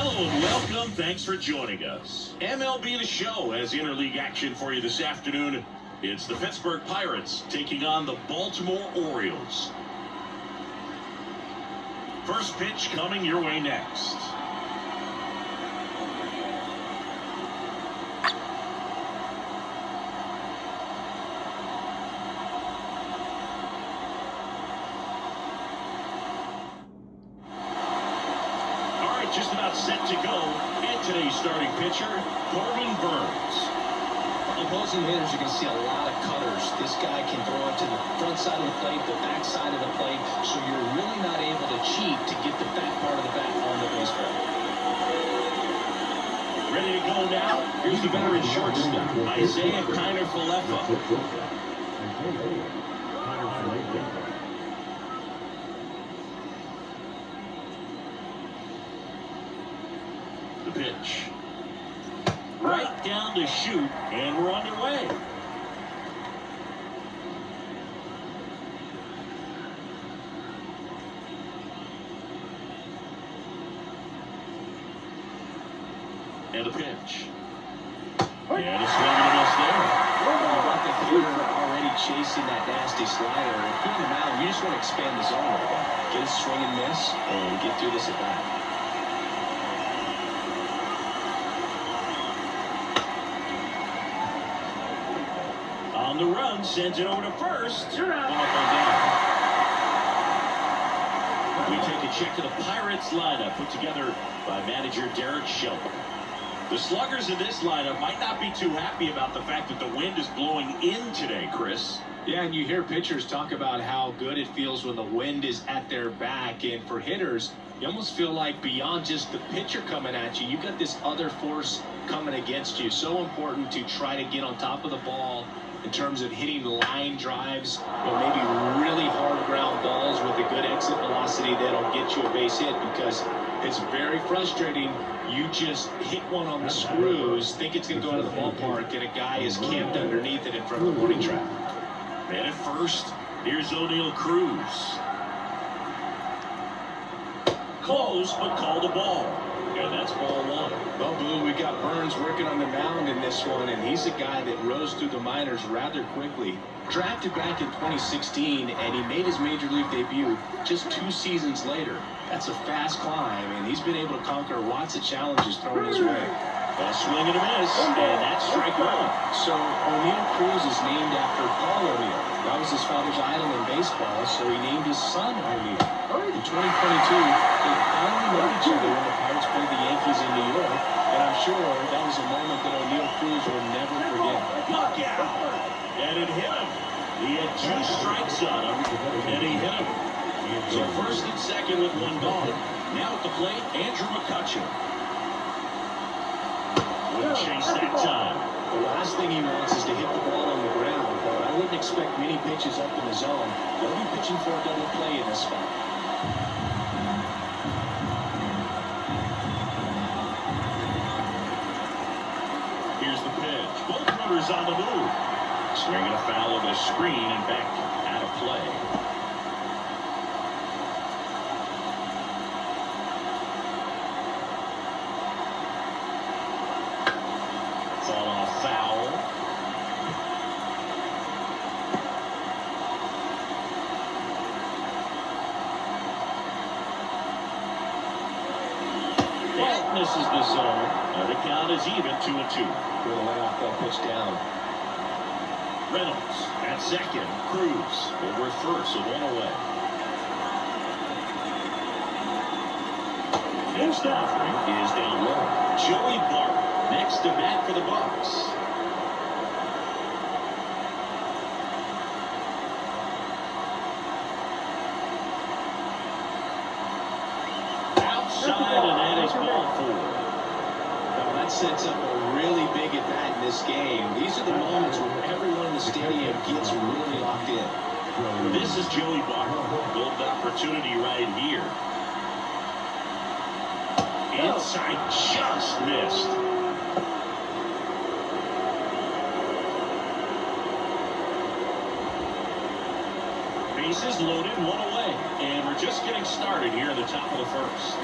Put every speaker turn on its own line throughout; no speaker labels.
Hello and welcome. Thanks for joining us. MLB The Show has interleague action for you this afternoon. It's the Pittsburgh Pirates taking on the Baltimore Orioles. First pitch coming your way next. Just about set to go. And today's starting pitcher, Corbin Burns.
Opposing hitters, you can see a lot of cutters. This guy can throw it to the front side of the plate, the back side of the plate, so you're really not able to cheat to get the back part of the bat on the baseball.
Ready to go now. Here's the veteran shortstop, Isaiah Kiner-Falefa. The pitch. Right down to shoot, and we're underway. And a pitch. And a swing and a miss there.
You've got the hitter already chasing that nasty slider. And putting him out, you just want to expand the zone. Get a swing and miss, and get through this at bat.
On the run, sends it over to first. Up and down. We take a check to the Pirates lineup put together by manager Derek Shelton. The sluggers in this lineup might not be too happy about the fact that the wind is blowing in today, Chris.
Yeah, and you hear pitchers talk about how good it feels when the wind is at their back. And for hitters, you almost feel like beyond just the pitcher coming at you, you've got this other force coming against you. So important to try to get on top of the ball in terms of hitting line drives, or maybe really hard ground balls with a good exit velocity that'll get you a base hit, because it's very frustrating. You just hit one on the screws, think it's going to go out of the ballpark, and a guy is camped underneath it in front of the warning track.
And at first, here's O'Neill Cruz. Close, but called a ball. And that's ball one.
Well, Blue, we got Burns working on the mound in this one, and he's a guy that rose through the minors rather quickly. Drafted back in 2016, and he made his major league debut just 2 seasons later. That's a fast climb, and he's been able to conquer lots of challenges thrown his way.
A swing and a miss, and that's strike one.
So O'Neill Cruz is named after Paul O'Neill. That was his father's idol in baseball, so he named his son O'Neill. In 2022, they finally met each other when the Pirates played the Yankees in New York, and I'm sure that was a moment that O'Neill Cruz will never forget.
Look out! And it hit him. He had 2 strikes on him, and he hit him. So first and second with 1 gone. Now at the plate, Andrew McCutcheon. Wouldn't chase that time.
The last thing he wants is to hit the ball on the ground, but I wouldn't expect many pitches up in the zone. They'll be pitching for a double play in this spot.
Here's the pitch. Both runners on the move. Swinging a foul of the screen and back out of play. Fall off foul. That misses the zone. Now the count is even, 2-2.
We'll lay off that pitch down.
Reynolds at second. Cruz over at first, so 1 away. Next offering is down low. Joey Bart next to bat for the Bucks. Outside, and that is ball 4.
Now that sets up a really big at bat in this game. These are the moments where everyone in the stadium gets really locked in.
This is Joey Bart. Gold opportunity right here. Inside, just missed. Bases loaded, 1 away. And we're just getting started here in the top of the first.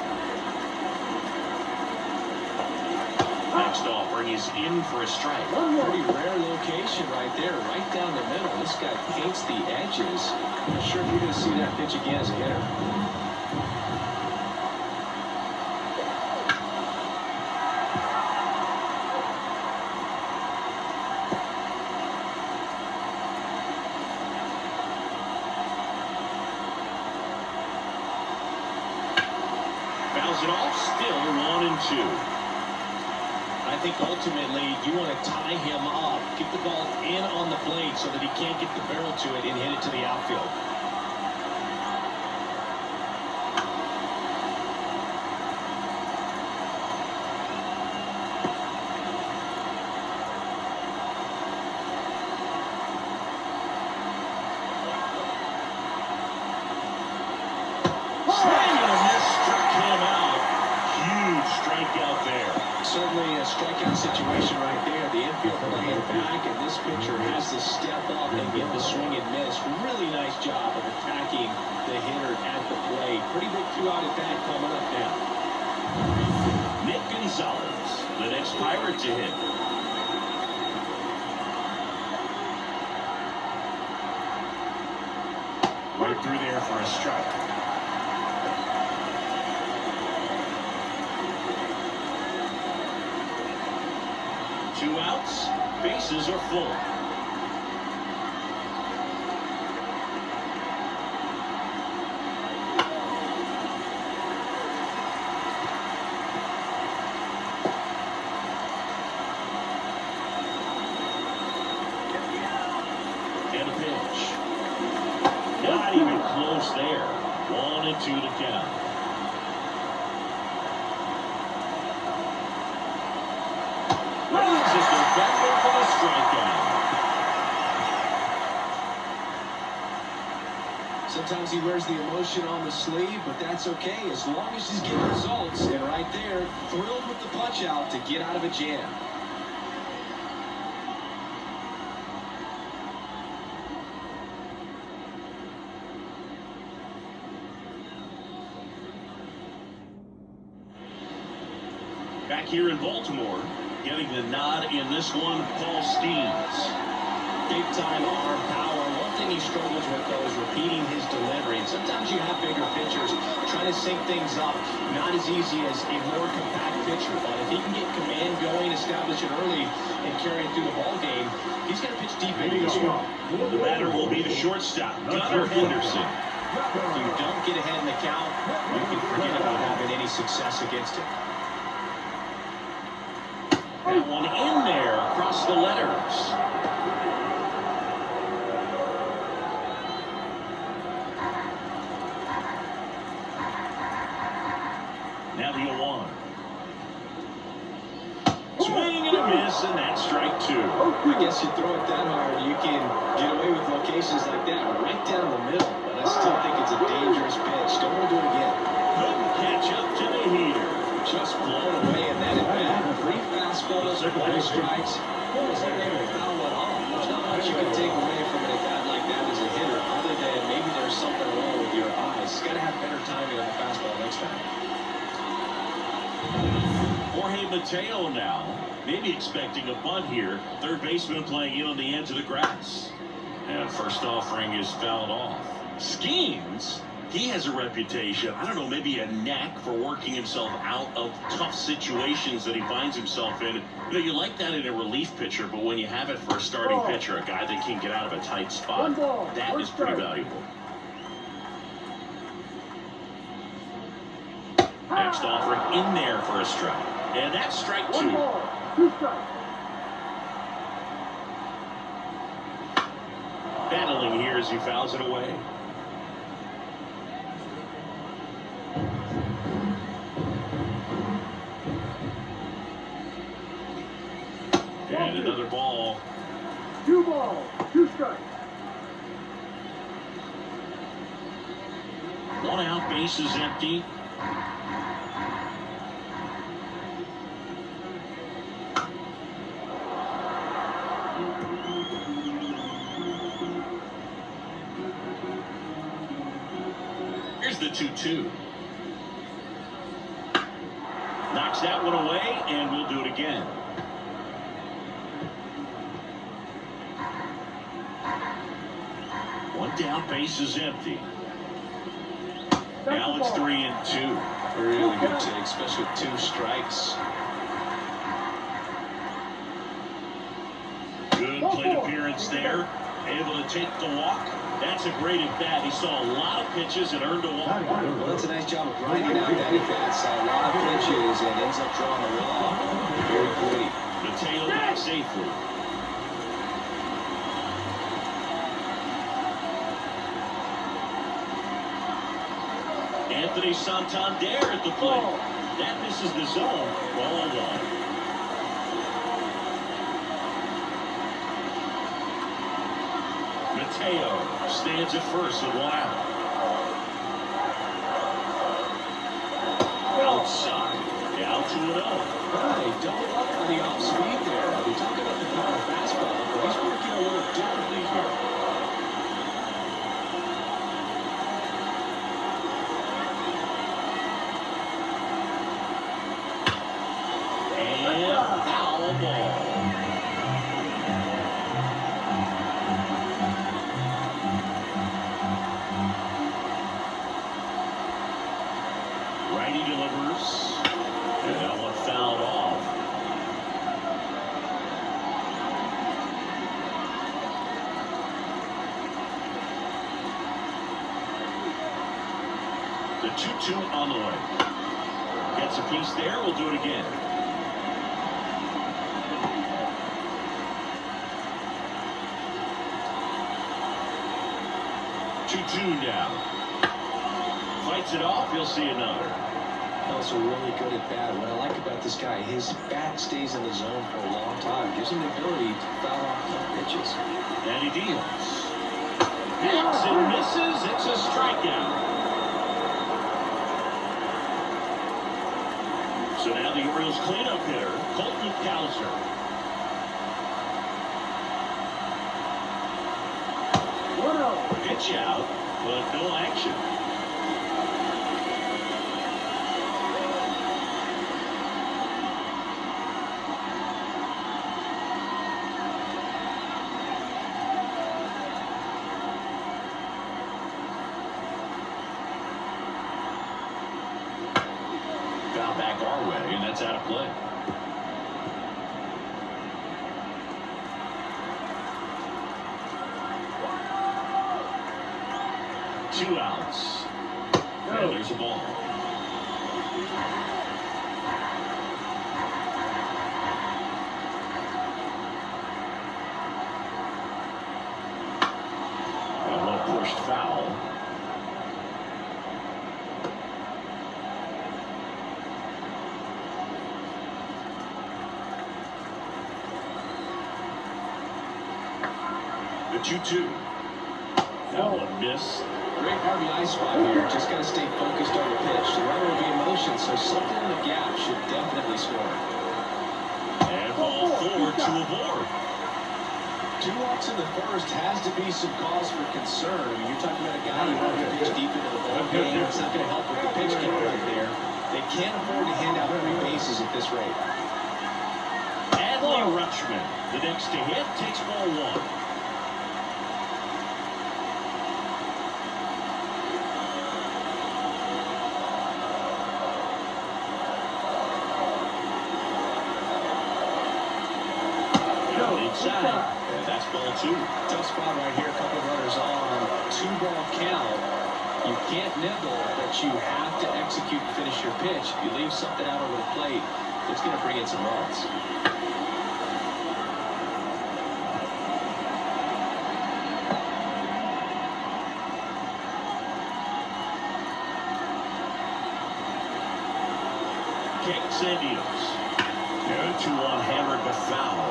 Next offering is in for a strike.
Pretty rare location right there, right down the middle. This guy paints the edges. Not sure if you're going to see that pitch again as a hitter.
Fouls it off, still 1-2.
I think ultimately you want to tie him up, get the ball in on the plate so that he can't get the barrel to it and hit it to the outfield.
Swing and a miss, struck him out. Huge strikeout there.
Certainly a strikeout situation right there. The infield playing back, and this pitcher has to step up and get the swing and miss. Really nice job of attacking the hitter at the plate. Pretty big two-out at bat coming up now.
Nick Gonzalez, the next Pirate to hit. Right through there for a strike. 2 outs, bases are full. And a pitch. Not even close there. 1-2 to count. Just a battle for the strikeout.
Sometimes he wears the emotion on the sleeve, but that's okay as long as he's getting results. And right there, thrilled with the punch out to get out of a jam.
Back here in Baltimore, getting the nod in this one, Paul Skeens.
Big time arm power. One thing he struggles with, though, is repeating his delivery. And sometimes you have bigger pitchers trying to sync things up. Not as easy as a more compact pitcher. But if he can get command going, establish it early, and carry it through the ball game, he's going to pitch deep into this one.
The batter will be the shortstop, Gunnar Henderson.
If you don't get ahead in the count, you can forget about having any success against him.
That one in there across the letters. Now the 0-1. Swing and a miss, and that's strike 2.
I guess you throw it that hard, you can get away with locations like that, right down the middle. But I still think it's a dangerous pitch. Don't want to do it again.
Couldn't catch up to the heater.
Just blown away in that at bat. 3 fastballs, 1 strikes. Wasn't able to foul it off. There's not much you can take away from an at bat like that as a hitter, other than maybe there's something wrong with your eyes. Got to have better timing on the fastball next time.
Jorge Mateo now, maybe expecting a bunt here. Third baseman playing in on the edge of the grass. And first offering is fouled off. Skeens, he has a reputation, I don't know, maybe a knack for working himself out of tough situations that he finds himself in. You know, you like that in a relief pitcher, but when you have it for a starting pitcher, a guy that can get out of a tight spot, that is pretty valuable. Next offering in there for a strike. And that's strike 2. Battling here as he fouls it away. And another ball.
2 balls, 2 strikes.
1 out, base is empty. Here's the 2-2. Knocks that one away, and we'll do it again. One down, base is empty. Now it's 3-2.
Really good take, especially with 2 strikes.
Good plate appearance there. Able to take the walk. That's a great at bat. He saw a lot of pitches and earned a walk.
Well, that's a nice job of grinding out that at bat. Saw a lot of pitches and ends up drawing a walk. Very pretty.
Mateo back safely. Anthony Santander at the plate. That misses the zone. Ball 1. Mateo stands at first with 1 out. Outside. Down 2-0.
Right, double up on the off speed there. We talk about the power fastball, but he's working a little differently here.
And foul ball. Righty delivers. And that one fouled off. The 2-2 on the way. Gets a piece there. We'll do it again. Now fights it off. He'll see another.
Also really good at bat. What I like about this guy, his bat stays in the zone for a long time. Gives him the ability to foul off tough pitches.
And he deals. Hits and misses. It's a strikeout. So now the Orioles cleanup hitter, Colton Cowser. Pitch out, but no action. Foul back our way, and that's out of play. Two outs. And there's a ball. And one pushed foul. The 2-2. That one missed.
Great RBI spot here. Just got to stay focused on the pitch. The runner will be in motion, so something in the gap should definitely score.
And ball 4, 2 aboard.
2 walks in the first has to be some cause for concern. You're talking about a guy who wants to pitch deep into the ball game. It's not going to help with the pitch count right there. They can't afford to hand out 3 bases at this rate.
Adley Rutschman, the next to hit, takes ball 1. Inside, and that's ball 2.
Tough spot right here. A couple runners on. 2-ball count. You can't nibble, but you have to execute and finish your pitch. If you leave something out over the plate, it's going to bring in some runs.
Kicks and deals. And 2-1 hammered but foul.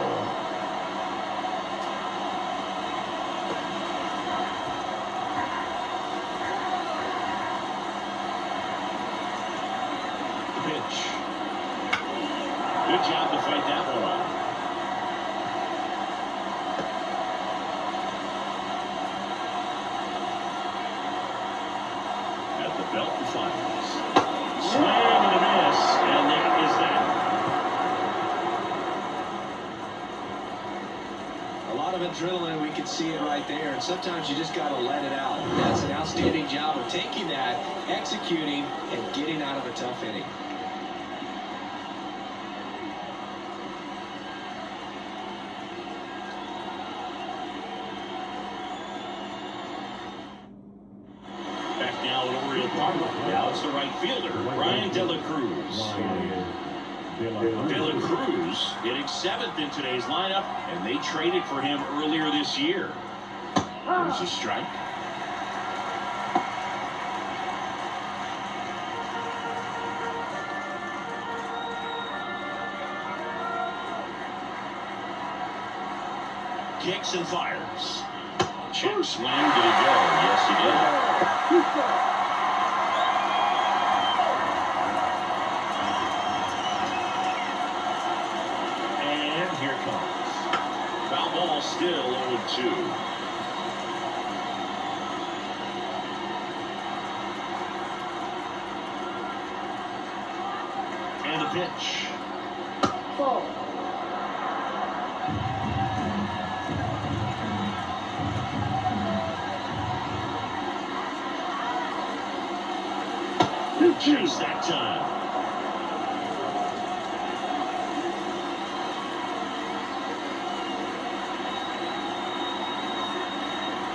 Pitch. Good job to fight that one off. At the belt and finals. Swing and a miss, and that is that.
adrenaline. We can see it right there. And sometimes you just got to let it out. And that's an outstanding job of taking that, executing, and getting out of a tough inning.
Back now at Oriole Park. Now it's the right fielder, Ryan De La Cruz. De La Cruz hitting 7th in today's lineup, and they traded for him earlier this year. There's a strike. Kicks and fires. Check swing. Did it go? Yes, he did. And here comes. Foul ball, still 0-2. And the pitch.
Ball.
Chase that time.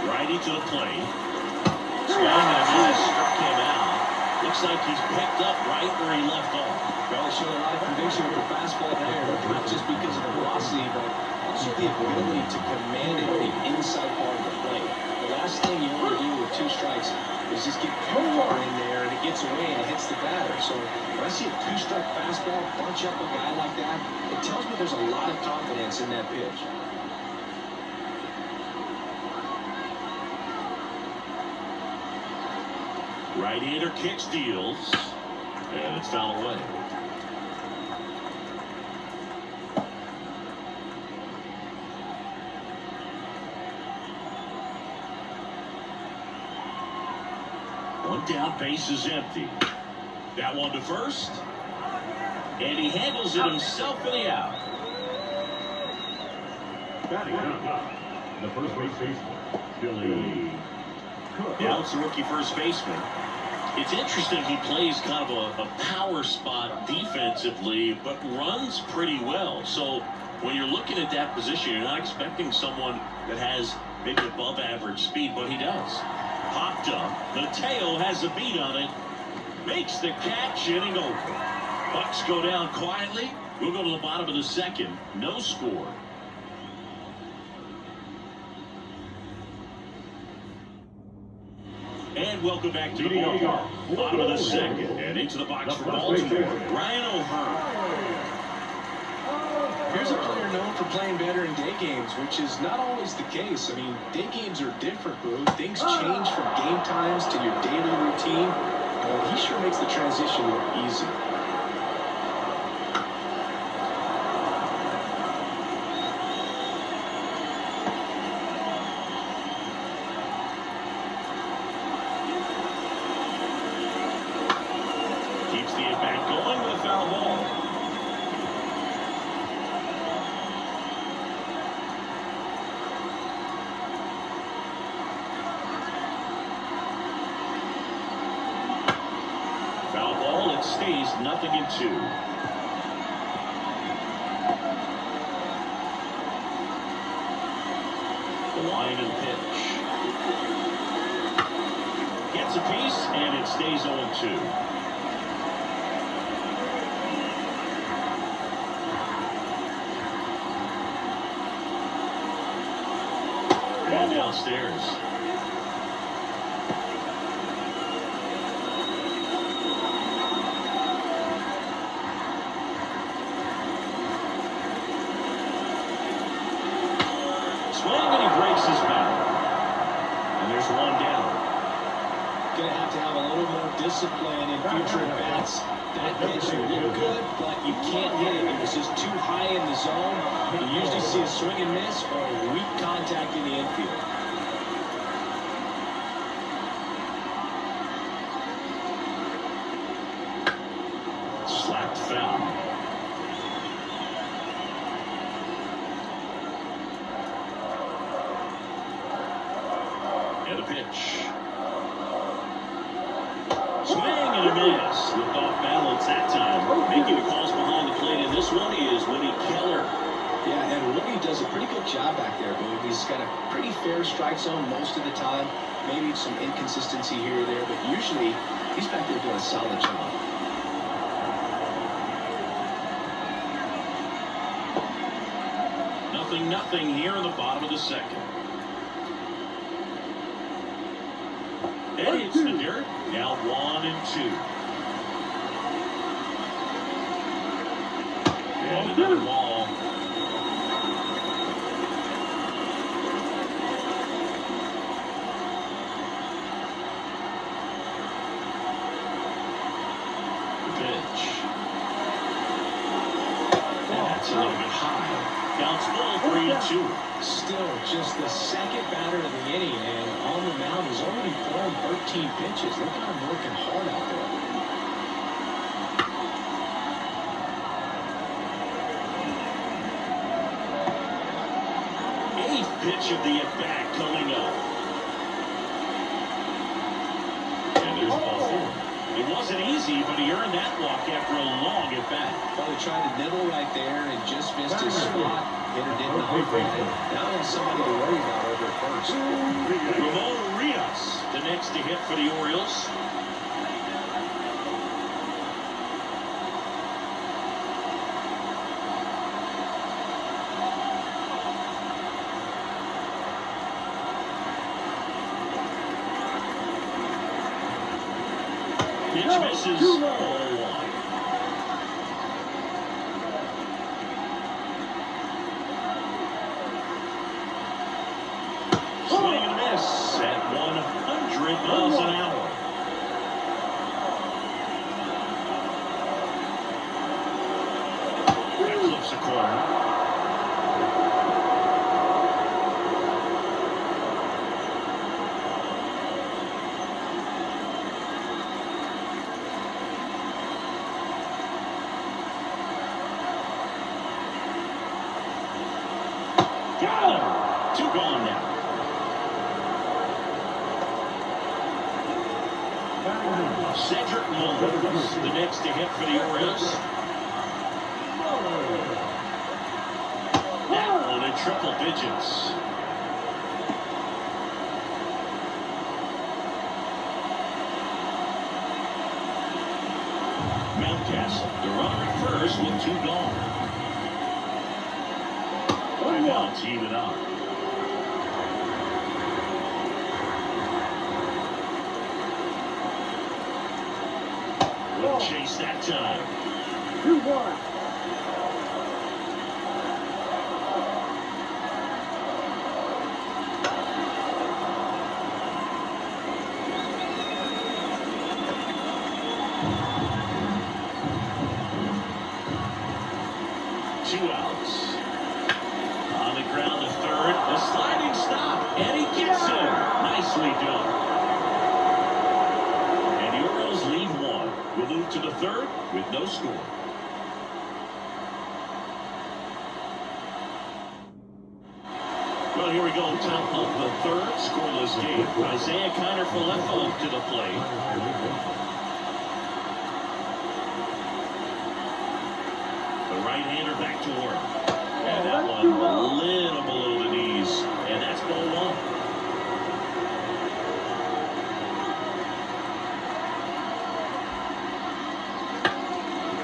Righty to the plate. Swung and a miss, struck him out. Looks like he's picked up right where he left off.
Well, he showed a lot of conviction with the fastball there, not just because of the velocity, but also the ability to command it on the inside part of the plate. The last thing you want to do with 2 strikes is just get too far in there, and it gets away and it hits the batter. So when I see a 2-strike fastball bunch up a guy like that, it tells me there's a lot of confidence in that pitch.
Right-hander kicks, deals, and it's fouled away. One down, base is empty. That one to first. And he handles it himself for the out.
Batting up. The first base baseman, Billy.
Now it's the rookie first baseman. It's interesting, he plays kind of a power spot defensively, but runs pretty well. So when you're looking at that position, you're not expecting someone that has maybe above average speed, but he does. Popped up. Mateo has a beat on it. Makes the catch, inning over. Bucks go down quietly. We'll go to the bottom of the second. No score. And welcome back to the ballpark. Bottom of the second. And into the box for Baltimore, Ryan O'Hearn.
Here's a player known for playing better in day games, which is not always the case. I mean, day games are different, bro. Things change from game times to your daily routine. He sure makes the transition look easy.
Keeps the at-bat going with a foul ball. Foul ball, it stays 0-2. The line and pitch. Gets a piece, and it stays 0-2. And downstairs. Swing, and he breaks his bat. And there's one down.
Gonna have to have a little more discipline in future at-bats. That pitch looked good, but you can't hit it. It was just too high in the zone. You usually see a swing and miss or a weak contact in the infield.
Slapped foul. a miss. Slipped off balance that time. Making the calls behind the plate in this one is Woody Keller.
Yeah, and Woody does a pretty good job back there, Boog. He's got a pretty fair strike zone most of the time. Maybe some inconsistency here or there, but usually he's back there doing a solid job.
Nothing here in the bottom of the second. And hits the dirt. Now 1-2. And another ball. Pitch. And that's a little bit high. Counts full, 3-2.
Still just the second batter of the inning, and on the mound has already thrown 13 pitches. Look at him working hard out there.
Eighth pitch of the at-bat coming up. And there's ball four. It wasn't easy, but he earned that walk after a long at-bat.
Probably tried to nibble right there and just missed his spot. Hitter didn't know for it. Now there's somebody to worry about over at first.
Ramon Urias, the next to hit for the Orioles. Pitch misses. 0-1. Swing and a miss at 100 miles an hour. That clips a corner. Got him. 2 gone now. Cedric Mullins, the next to hit for the Orioles. That one in triple digits. Mountcastle, the runner at first with 2 gone. Now team it up. Wouldn't chase that time.
2-1.
Two outs. On the ground to third. The sliding stop. And he gets him. Nicely done. And the Orioles lead 1. We'll move to the third with no score. Well, here we go. Top of the third. Scoreless game. Isaiah Kiner-Falefa to the plate. The right-hander back to work. And that one a little below the knees. And that's ball 1.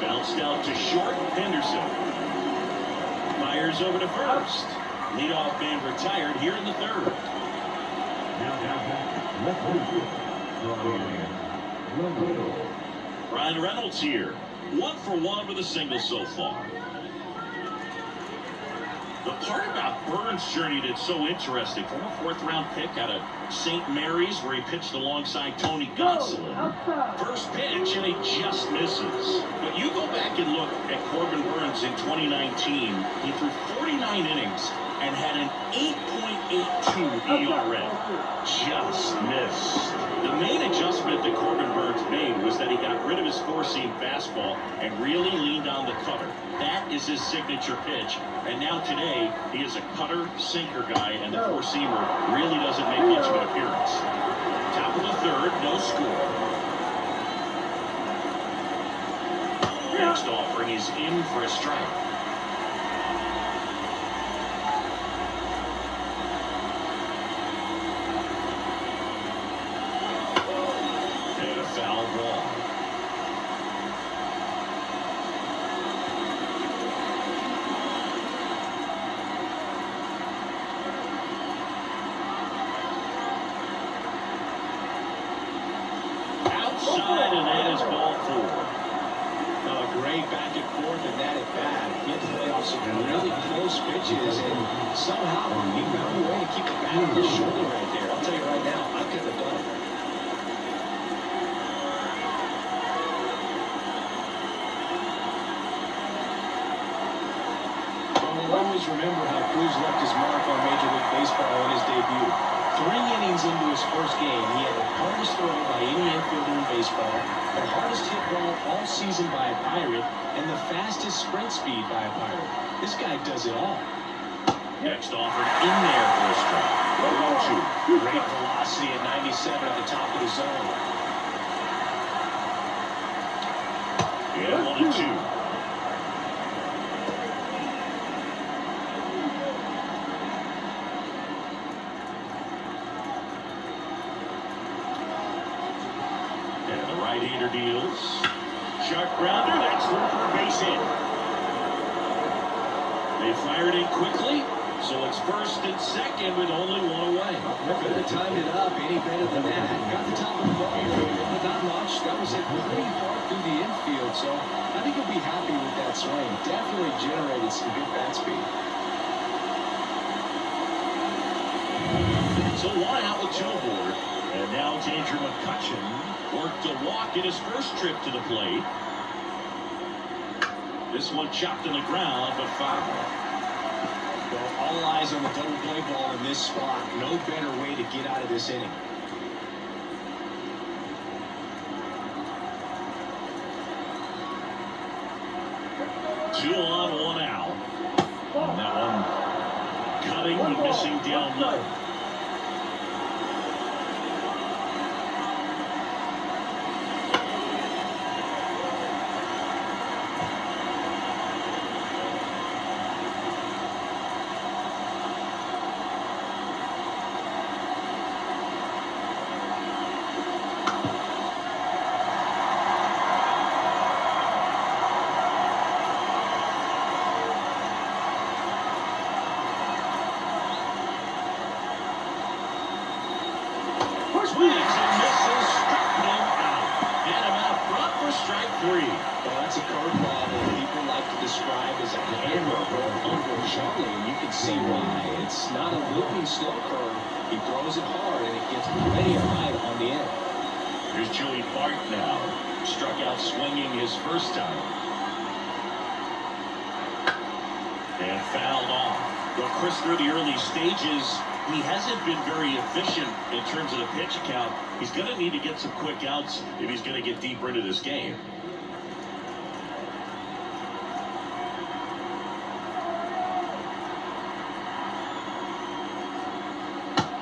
Bounced out to short. Henderson fires over to first. Leadoff man retired here in the third. Ryan Reynolds here. 1 for 1 with a single so far. The part about Burns' journey that's so interesting, former 4th-round pick out of St. Mary's, where he pitched alongside Tony Gonsolin. First pitch, and he just misses. But you go back and look at Corbin Burns in 2019. He threw 49 innings and had an 8.82 ERA. Just missed. The main adjustment that Corbin Burns made was that he got rid of his 4-seam fastball and really leaned on the cutter. That is his signature pitch. And now today, he is a cutter sinker guy, and the 4-seamer really doesn't make much of an appearance. Top of the third, no score. Next offering is in for a strike. And a foul ball. Outside, and that is ball 4.
Great back and forth and that at bat. He had to play off some really close pitches, and somehow he found a way to keep the bat on his shoulder right there. I'll tell you right now, I couldn't have done it. Well, we'll always remember how Cruz left his mark on Major League Baseball in his debut. 3 innings into his first game, he had the hardest throw by any infielder in baseball, the hardest hit ball all season by a Pirate, and the fastest sprint speed by a Pirate. This guy does it all.
Next offered in there for a strike. 0-2.
Great velocity at 97 at the top of the zone.
And 1-2. Right-hander deals. Sharp grounder. That's through for a base hit. They fired in quickly, so it's first and second with only 1 away.
Could have timed it up any better than that. Got the top of the ball, but not much. That was hit pretty hard through the infield, so I think he'll be happy with that swing. Definitely generated some good bat speed.
So 1 out with 2 aboard. And now Danger McCutcheon worked a walk in his first trip to the plate. This one chopped on the ground, but foul.
Well, all eyes on the double play ball in this spot. No better way to get out of this inning.
Two on, 1 out. And that one cutting but missing down low. Swings and misses, struck him out. Get him out front for strike 3.
Well, that's a curveball that people like to describe as a hammer or under-shuttling, and you can see why. It's not a looping slow curve. He throws it hard, and it gets plenty of height on the end.
Here's Joey Bart now. Struck out swinging his first time. And fouled off. Well, Chris, through the early stages, he hasn't been very efficient in terms of the pitch count. He's going to need to get some quick outs if he's going to get deeper into this game.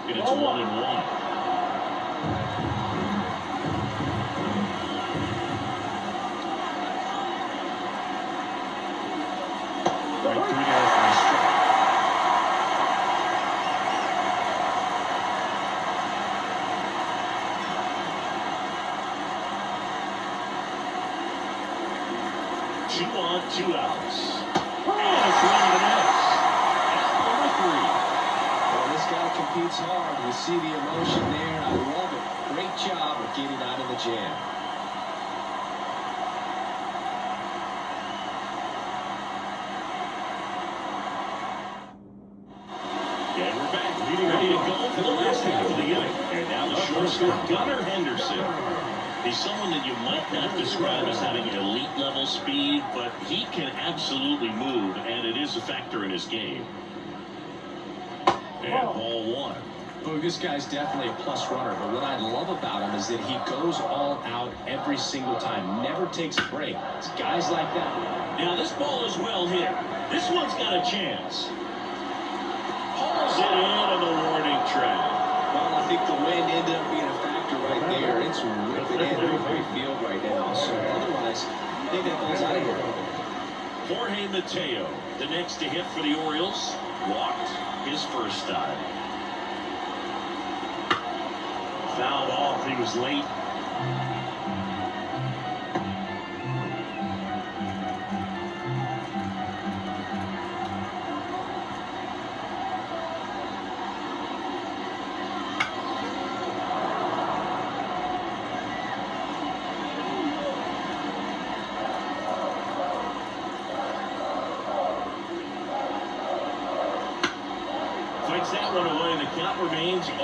And it's 1-1. Right through there for a strike. Two on, 2 outs. And a swing and a miss. Out number 3.
Well, this guy competes hard. We see the emotion there. I love it. Great job of getting out of the jam.
And we're back, ready to go for the last half of the inning. And now the shortstop, Gunnar Henderson. He's someone that you might not describe as having elite level speed, but he can absolutely move, and it is a factor in his game. And ball 1.
Well, this guy's definitely a plus runner, but what I love about him is that he goes all out every single time, never takes a break. It's guys like that.
Now this ball is well hit. This one's got a chance. Hauls it in on the warning track.
Well, I think the wind ended up being a factor right there. It's ripping in right field right now. So otherwise, I think that ball's out of here.
Jorge Mateo, the next to hit for the Orioles, walked his first time. Fouled off. He was late. Fights that one away, and the count remains 0-2.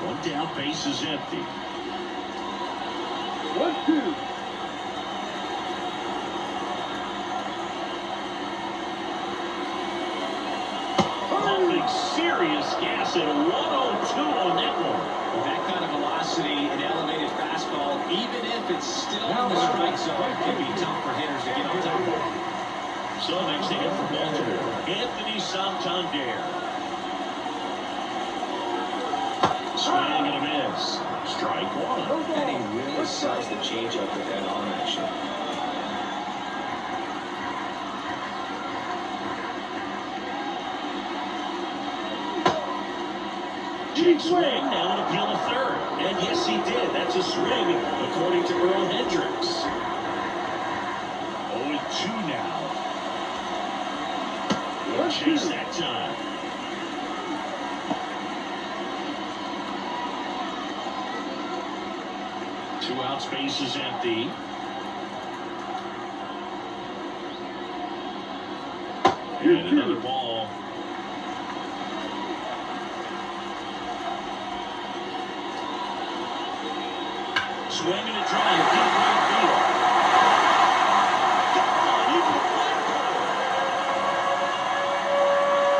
One down, base is empty.
1-2.
Pumping serious gas at 102 on that one.
With that kind of velocity, an elevated fastball, even if it's still in the strike zone, can be tough for hitters to get on top of.
So next to hit for Baltimore, Anthony Santander. Swing and a miss. Strike one.
And he really sells the changeup with that arm action.
Jake swing, now an appeal to third. And yes, he did. That's a swing, according to Earl Hendricks. 0-2 now. We'll chase that time. Two out, space is empty. And another ball. Swing and a drive, deep right field.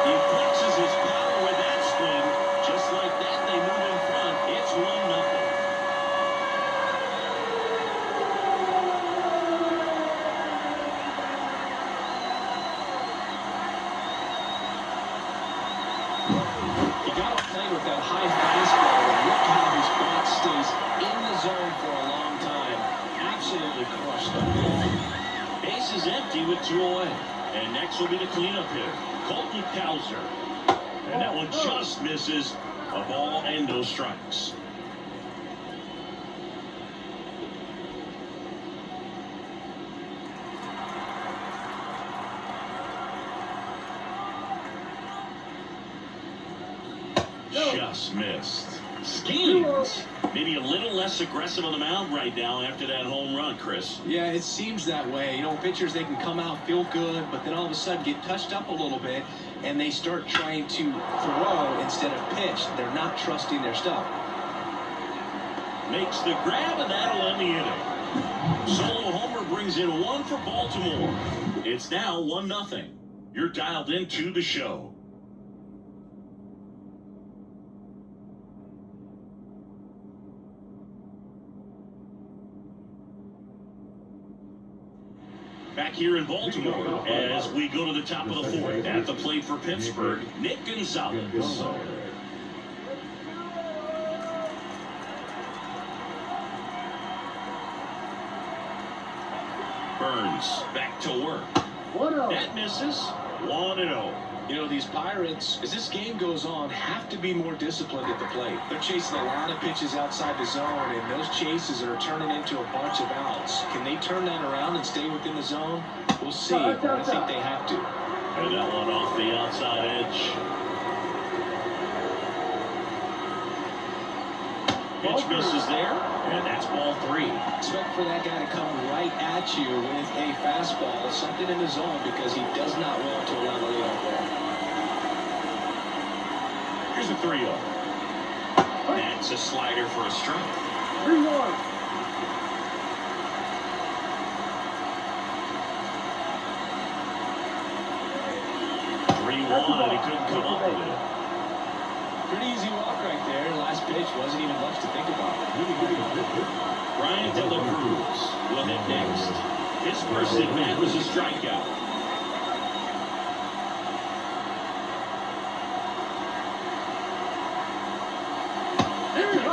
He flexes his power with that swing. Just like that, they move in front. It's 1-0.
You got to play with that high fastball and look how his bat stays in the zone for a long time. Absolutely crushed up there.
Base is empty with 2 away. And next will be the cleanup hitter, Colton Cowser. And that one just misses. A ball and no strikes. Just missed. Schemes. Maybe a little less aggressive on the mound right now after that home run, Chris.
Yeah, it seems that way. You know, pitchers, they can come out, feel good, but then all of a sudden get touched up a little bit, and they start trying to throw instead of pitch. They're not trusting their stuff.
Makes the grab, and that'll end the inning. Solo homer brings in 1 for Baltimore. It's now 1-0. You're dialed into the show. Back here in Baltimore as we go to the top of the 4th. At the plate for Pittsburgh, Nick Gonzalez. Burns back to work. That misses. 1-0.
You know, these Pirates, as this game goes on, have to be more disciplined at the plate. They're chasing a lot of pitches outside the zone, and those chases are turning into a bunch of outs. Can they turn that around and stay within the zone? We'll see, but I think they have to.
And that one off the outside edge. Pitch misses there, and that's ball 3.
Expect for that guy to come right at you with a fastball, something in the zone, because he does not want to allow the leadoff there.
Here's a 3-0. That's a slider for a strike.
3-1.
3-1, and he couldn't come up with it.
Pretty easy walk right there. Last pitch wasn't even much to think about.
Brian De La Cruz will hit next. His first at bat was a strikeout.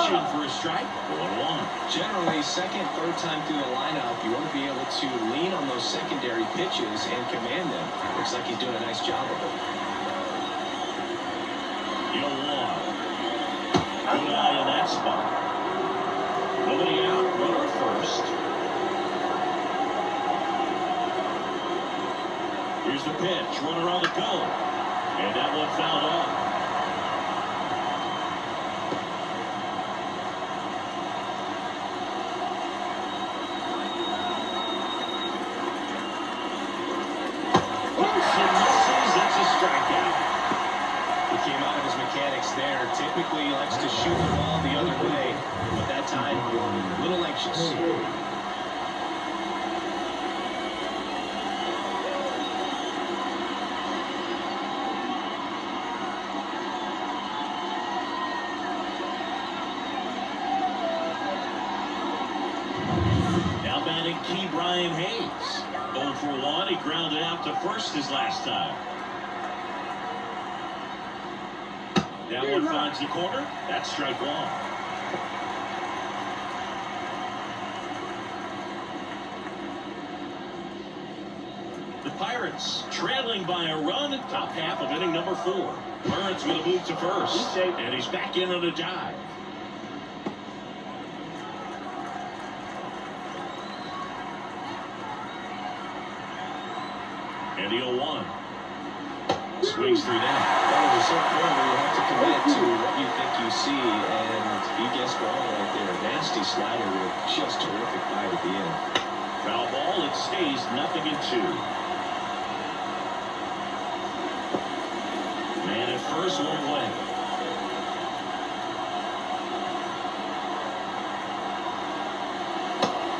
Pitching for a strike. 1-1.
Generally, second, third time through the lineup, you want to be able to lean on those secondary pitches and command them. Looks like he's doing a nice job of it.
1. Good eye in that spot. Nobody out. Runner at first. Here's the pitch. Runner on the go. And that one fouled off.
Typically, he likes to shoot the ball the other way, but that time, a little anxious.
Now batting key Brian Hayes. 0 for 1. He grounded out to first his last time. That one finds the corner. That's strike 1. The Pirates trailing by a run at top half of inning number 4. Burns with a move to first. And he's back in on a dive. And the 0-1. Swings through that.
Well, there's some point where you have to commit to what you think you see, and he guessed wrong right there. Nasty slider with just terrific bite at the end.
Foul ball. It stays 0-2. Man at first, one away.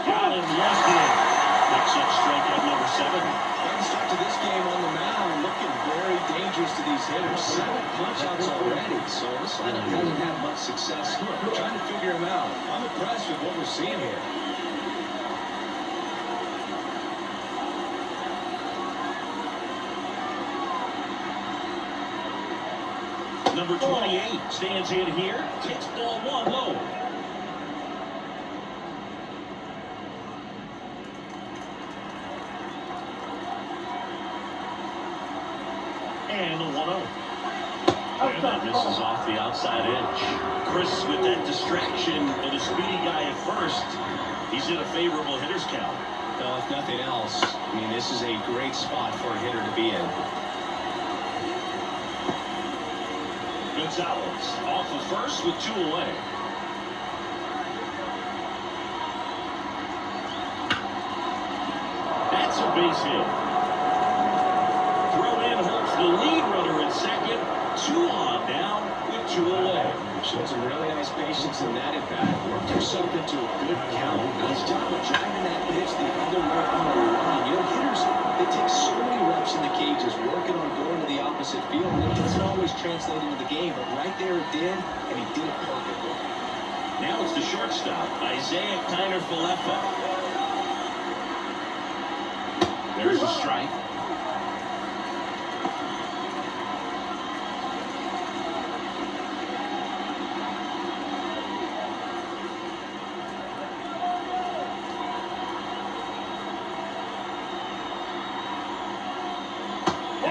Got him left in. Picks up strikeout number 7.
Start to this game on the mound, looking very dangerous to these hitters. 7 punch-outs already, so this lineup hasn't had much success. We're trying to figure him out. I'm impressed with what we're seeing here.
Number 28 stands in here, takes ball 1 low. And the 1-0. And that misses off the outside edge. Chris with that distraction and a speedy guy at first. He's in a favorable hitter's count.
Well, if nothing else, I mean, this is a great spot for a hitter to be in.
Gonzalez off the first with 2 away. That's a base hit. The lead runner in second, 2 on now with 2 away.
Showed some really nice patience in that at bat. Worked yourself into a good count. Nice job of driving that pitch the other way on the line. You know, hitters, they take so many reps in the cages, working on going to the opposite field, and it doesn't always translate into the game, but right there it did, and he did it perfectly.
Now it's the shortstop, Isaiah Kiner-Falefa. There's a strike.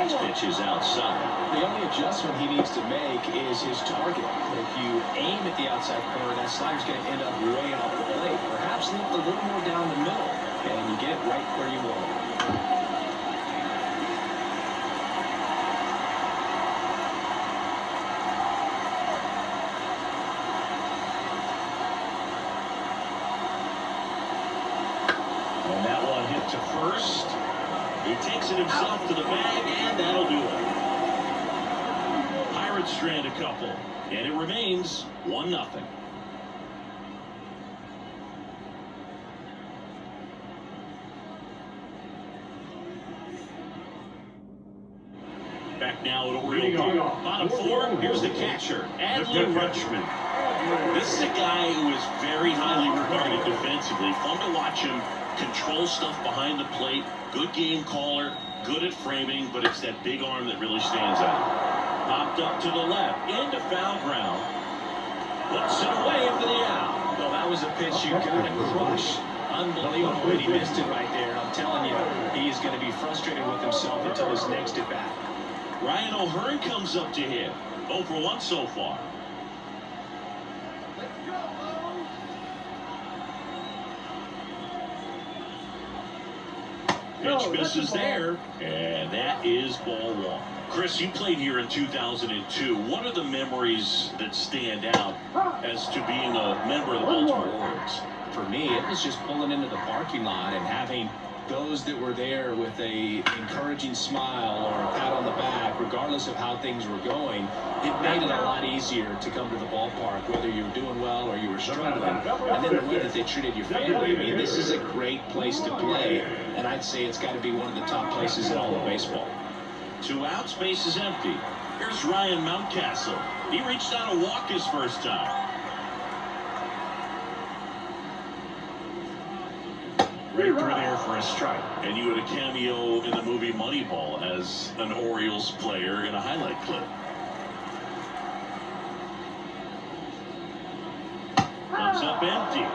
Pitch is outside.
The only adjustment he needs to make is his target. If you aim at the outside corner, that slider's going to end up way off the plate. Perhaps lift a little more down the middle, and you get it right where you want it.
And that one hit to first. He takes it himself to the bag, and that'll do it. Pirates strand a couple, and it remains 1-0. Back now at Oriole Park. Bottom 4, here's the catcher, Adley Rutschman. This is a guy who is very highly regarded defensively. Fun to watch him control stuff behind the plate. Good game caller, good at framing, but it's that big arm that really stands out. Popped up to the left, into foul ground. Puts it away for the out.
Well, that was a pitch you got to crush. Unbelievable that he missed it right there. I'm telling you, he's going to be frustrated with himself until his next at bat.
Ryan O'Hearn comes up to hit. 0 for 1 so far. Pitch misses there, and that is ball 1. Chris, you played here in 2002. What are the memories that stand out as to being a member of the Baltimore Orioles?
For me, it was just pulling into the parking lot and having those that were there with a encouraging smile or a pat on the back, regardless of how things were going. It made it a lot easier to come to the ballpark, whether you were doing well or you were struggling. And then the way that they treated your family. I mean, this is a great place to play, and I'd say it's got to be one of the top places in all of baseball.
2 outs, base is empty. Here's Ryan Mountcastle. He reached out a walk his first time. Right through there for a strike. And you had a cameo in the movie Moneyball as an Orioles player in a highlight clip. Comes up empty.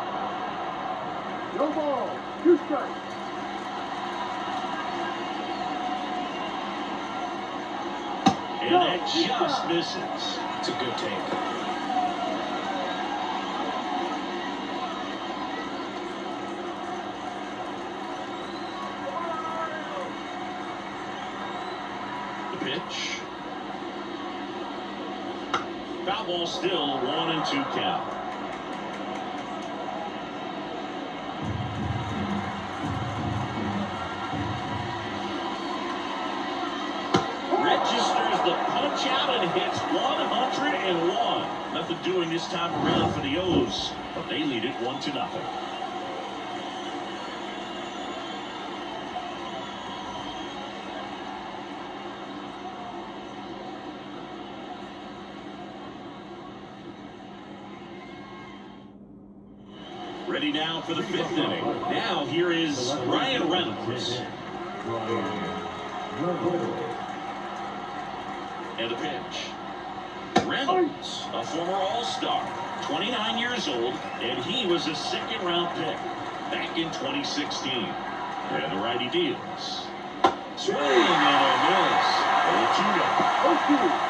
No ball. 2 strikes.
And that just misses.
It's a good take.
Pitch. Foul ball still, 1-2 count. Registers the punch out and hits 101. Nothing doing this time around for the O's, but they lead it 1-0. Ready now for the 5th inning. Now here is Ryan Reynolds. And the pitch. Reynolds, a former All-Star, 29 years old, and he was a 2nd-round pick back in 2016. And the righty deals. Swing and a miss. 0-2.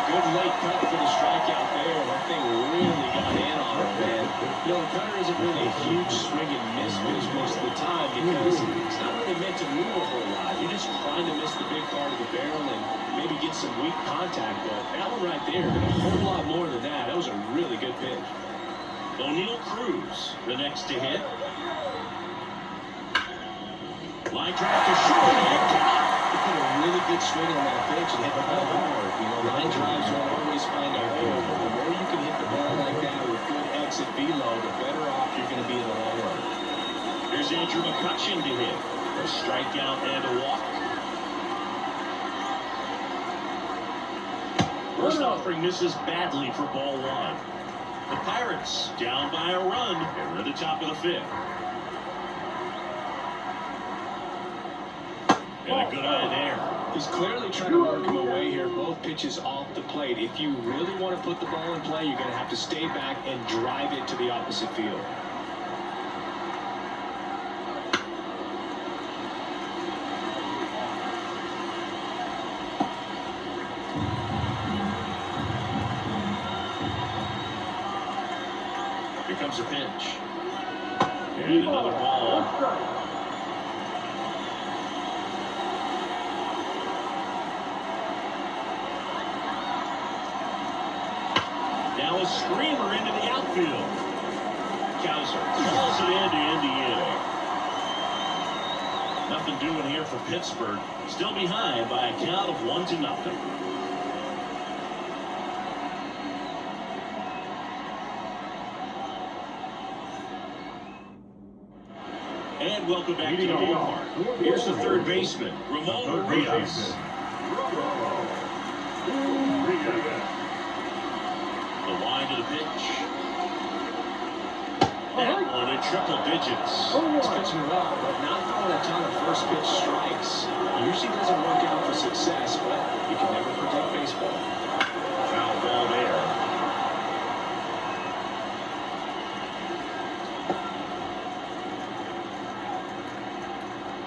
Good late cut for the strikeout there. That thing really got in on him, man. You know, the cutter isn't really a huge swing and miss finish most of the time because it's not really meant to move a whole lot. You're just trying to miss the big part of the barrel and maybe get some weak contact. But that one right there did a whole lot more than that. That was a really good pitch.
O'Neal Cruz, the next to hit. Line drive to short and count.
He put a really good swing on that pitch and hit the ball hard. You know, line drives won't always find a hole, but the more you can hit the ball like that with good exit velo, the better off you're going to be in the long run.
Here's Andrew McCutchen to hit. A strikeout and a walk. First offering misses badly for ball 1. The Pirates down by a run, and we're at the top of the 5th. And a good eye there.
He's clearly trying to work him away here. Both pitches off the plate. If you really want to put the ball in play, you're going to have to stay back and drive it to the opposite field.
Here comes a pitch. And another ball. Now a screamer into the outfield. Kaiser calls it in to end the inning. Nothing doing here for Pittsburgh. Still behind by a count of 1-0. And welcome back to the ballpark. Here's the third baseman, Ramon Urias. The wind of the pitch. That one in triple digits.
He's pitching well, but not throwing a ton of first pitch strikes. It usually doesn't work out for success, but you can never predict baseball.
Foul ball there.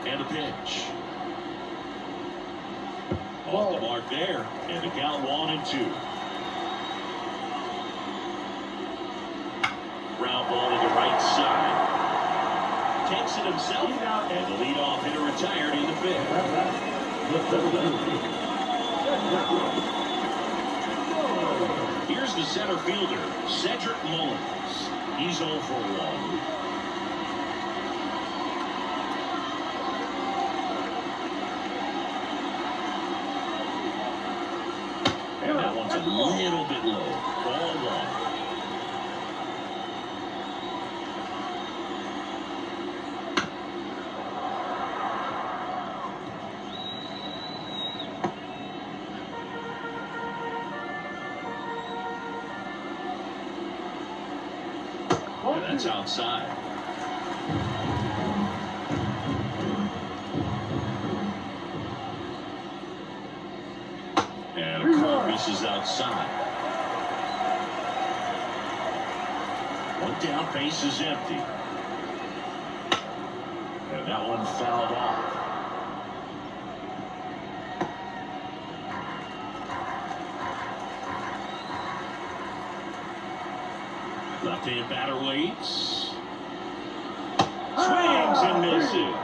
And a pitch. Off the mark there. And the count 1-2. Ground ball to the right side. Takes it himself. And the leadoff hitter retired in the fifth. Here's the center fielder, Cedric Mullins. He's 0 for 1. And that one's a little bit low. Ball 1. And that's outside. And a curve misses outside. One down, base is empty. And that one fouled off. Left-hand batter waits. Swings and misses.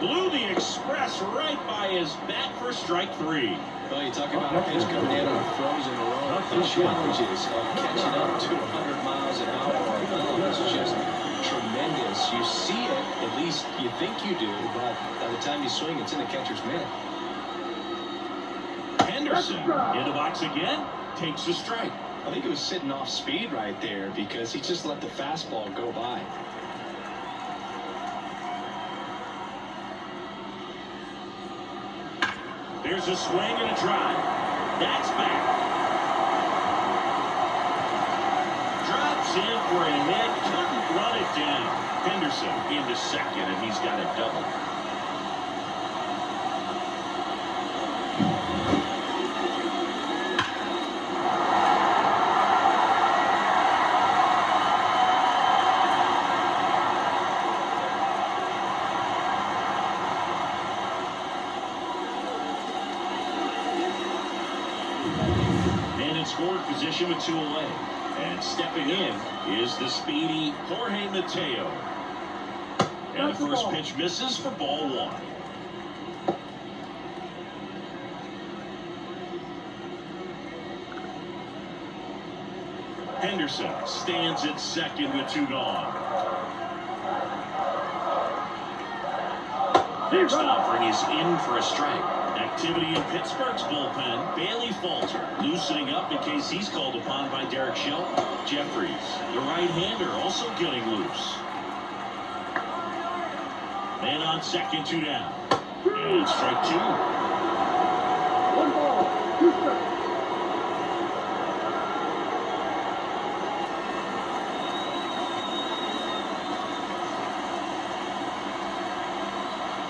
Blew the express right by his bat for strike 3.
Well, you talk about a pitch coming in on a frozen road. The challenges of catching up to 100 miles an hour is just tremendous. You see it, at least you think you do, but by the time you swing, it's in the catcher's mitt.
Henderson in the box again, takes a strike.
I think it was sitting off speed right there because he just let the fastball go by.
There's a swing and a drive. That's back. Drops in for a hit. Couldn't run it down. Henderson into second, and he's got a double. Scored position with 2 away. And stepping in is the speedy Jorge Mateo. And the first pitch misses for ball 1. Henderson stands at second with 2 gone. Next offering is in for a strike. Activity in Pittsburgh's bullpen. Bailey Falter loosening up in case he's called upon by Derek Shelton. Jeffries, the right-hander, also getting loose. Man on second, 2 down. And strike 2.
1 ball, 2 strikes.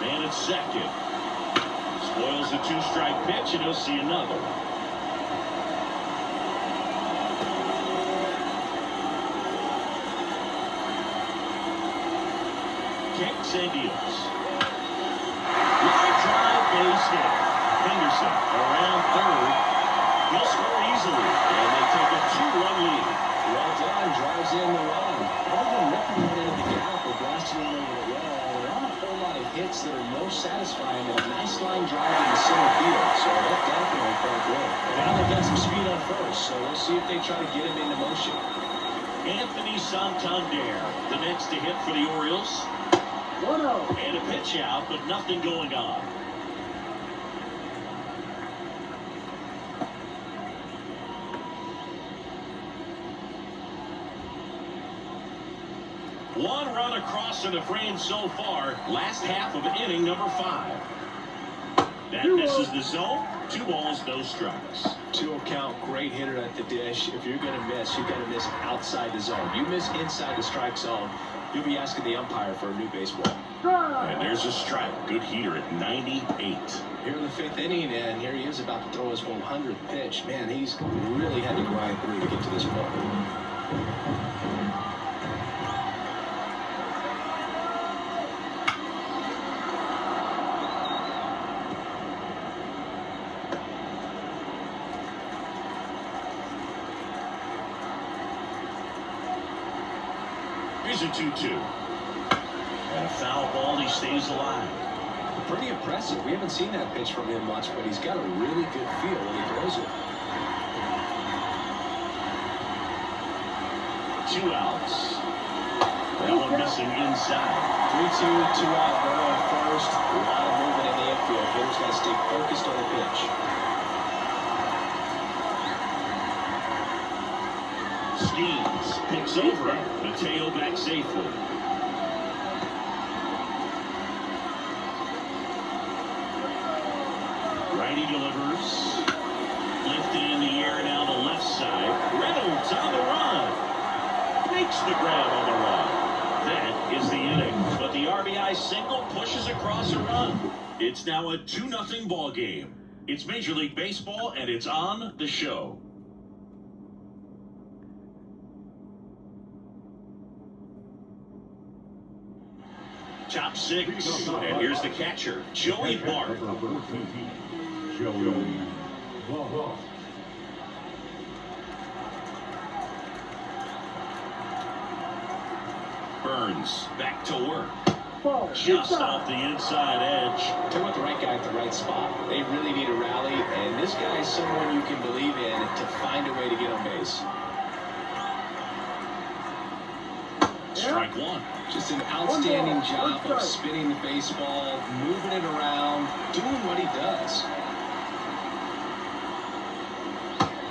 Man at second. Spoils the 2-strike pitch, and he'll see another. Kicks and deals. Line drive, base hit. Henderson around third. He'll score easily, and they take a 2-1 lead.
Well done, drives in the run. Other than ripping it into the gap or blasting it over the wall, there aren't a whole lot of hits that are more satisfying than a nice line drive in the center field. So that definitely felt good. Now they've got some speed on first, so we'll see if they try to get him into motion.
Anthony Santander, the next to hit for the Orioles.
1-0.
And a pitch out, but nothing going on. One run across in the frame so far. Last half of inning number 5. That misses the zone. 2 balls, no strikes.
2-0 count, great hitter at the dish. If you're going to miss, you've got to miss outside the zone. You miss inside the strike zone, you'll be asking the umpire for a new baseball.
And there's a strike. Good heater at 98.
Here in the 5th inning, and here he is about to throw his 100th pitch. Man, he's really had to grind through to get to this point.
Here's a 2-2. And a foul ball, he stays alive.
Pretty impressive. We haven't seen that pitch from him much, but he's got a really good feel when he throws it.
2 outs. That one missing inside.
3-2, 2-out, runner on first. A lot of movement in the infield. Hitters got to stay focused on the pitch.
Skeens picks over him. Mateo back safely. Righty delivers. Lifted in the air down the left side. Reynolds on the run. Makes the grab on the run. That is the inning. But the RBI single pushes across a run. It's now a 2-0 ball game. It's Major League Baseball, and it's on the show. Top 6, and here's the catcher, Joey Bart. Burns back to work. Just off the inside edge.
Talk about the right guy at the right spot. They really need a rally, and this guy is someone you can believe in to find a way to get on base.
Strike 1.
Just an outstanding job of spinning the baseball, moving it around, doing what he does.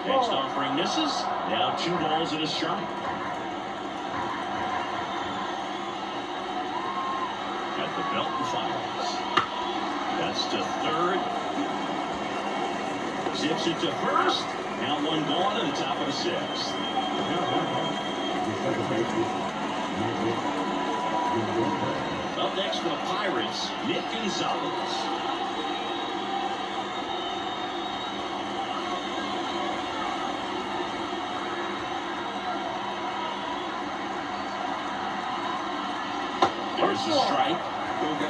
Next offering misses. Now 2 balls and a strike. At the belt and fires. That's to third. Zips it to first. Now 1 gone at the top of the 6th. Up next for the Pirates, Nick Gonzalez. There's the strike.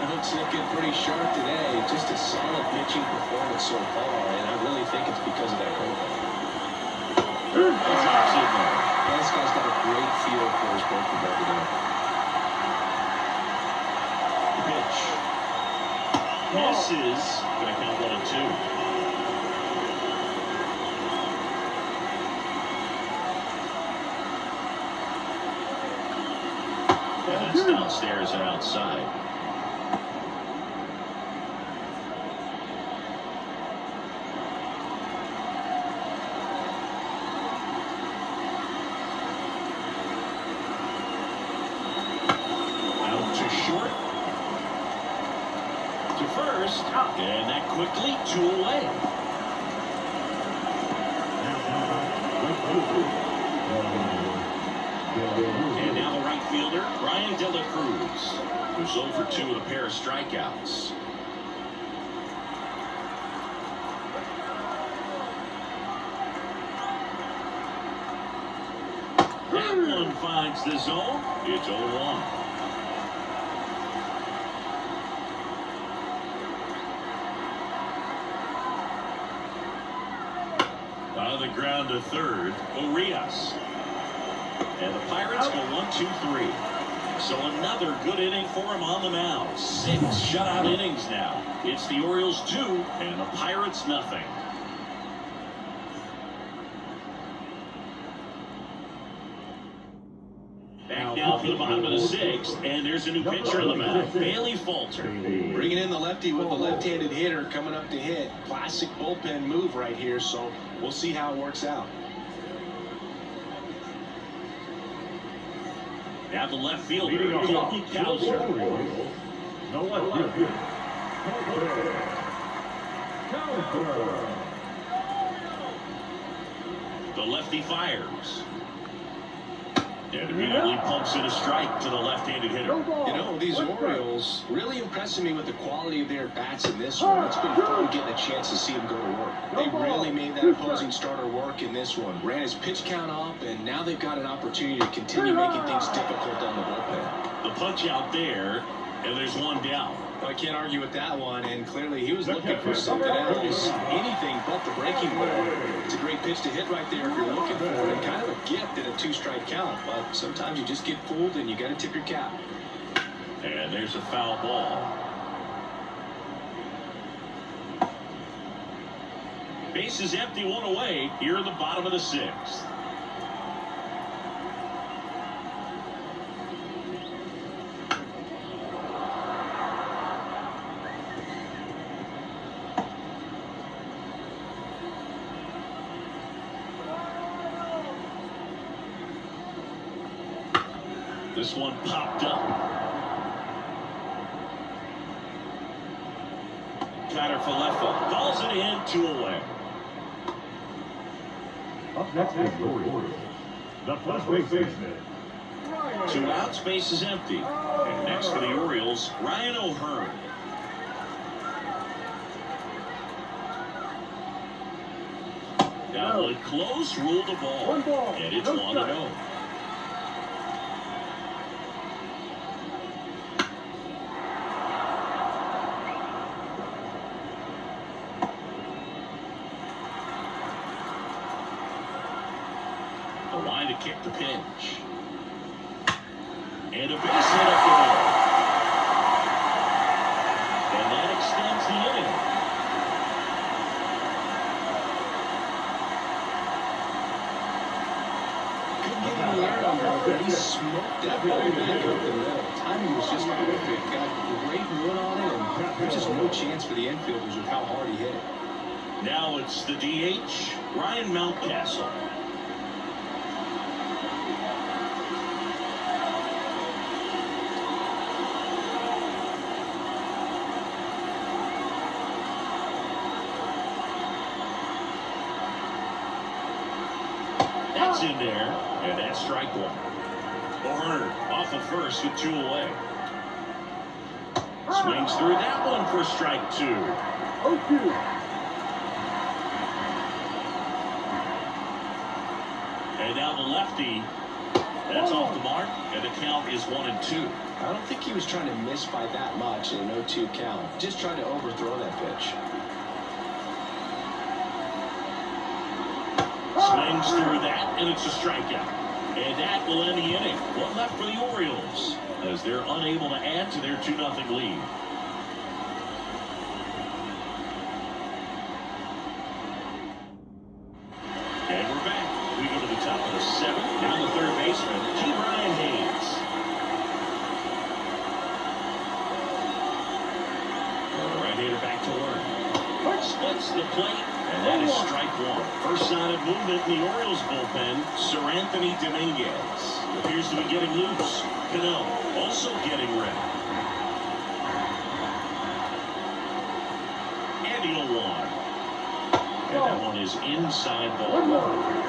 Hook's looking pretty sharp today. Just a solid pitching performance so far, and I really think it's because of that curveball. This guy's got a great feel for his breaking ball today.
Pitch. Misses. Gonna count 1 and 2. And that's downstairs and outside. Out to short. To first. And that quickly 2 away. And now the right fielder, Ryan De La Cruz, who's 0 for 2 with a pair of strikeouts. That one finds the zone. It's 0-1. Out of the ground to third, Urias. And the Pirates go 1-2-3. So another good inning for him on the mound. 6 shutout innings now. It's the Orioles 2 and the Pirates nothing. Back down for the bottom of the 6th, and there's a new pitcher on the mound, Bailey Falter.
Bringing in the lefty with the left-handed hitter coming up to hit. Classic bullpen move right here, so we'll see how it works out.
Now the left fielder, Colton Cowser.
Counter.
The lefty fires. And immediately pumps in a strike to the left-handed hitter.
You know, these Orioles really impressing me with the quality of their bats in this one. It's been fun getting a chance to see them go to work. They really made that opposing starter work in this one. Ran his pitch count up, and now they've got an opportunity to continue making things difficult on the bullpen.
The punch out there, and there's one down.
I can't argue with that one, and clearly he was looking for something else. Anything but the breaking ball. It's a great pitch to hit right there if you're looking for it. And kind of a gift in a 2-strike count, but sometimes you just get fooled and you got to tip your cap.
And there's a foul ball. Base is empty, one away here in the bottom of the 6th. This one popped up. Cutter for left field. Calls it in, 2 away.
Up next is the Orioles. The first baseman.
2 outs, base is empty. And next for the Orioles, Ryan O'Hearn. Down one close, ruled the ball. And it's 1-0. The line to kick the pinch. And a base hit up the middle. And that extends the inning.
Couldn't get any air on that, but he smoked that ball back up the middle. Timing was just perfect. Got a great run on it, and there's just no chance for the infielders with how hard he hit it.
Now it's the DH, Ryan Mountcastle. That's in there, and that's strike 1. O'Hearn off of first with 2 away. Swings through that one for strike 2. And now the lefty. That's off the mark, and the count is 1-2.
I don't think he was trying to miss by that much in an 0-2 count. Just trying to overthrow that pitch.
Swings through that, and it's a strikeout. And that will end the inning. One left for the Orioles, as they're unable to add to their 2-0 lead. And we're back. We go to the top of the 7th. Now the third baseman, G. Ryan Hayes. And the right-hander back to work. Splits the plate, and that is strike 1. First sign of movement in the Orioles bullpen, Sir Anthony Dominguez appears to be getting loose. Cano also getting ready. And the 0-1. And that one is inside ball.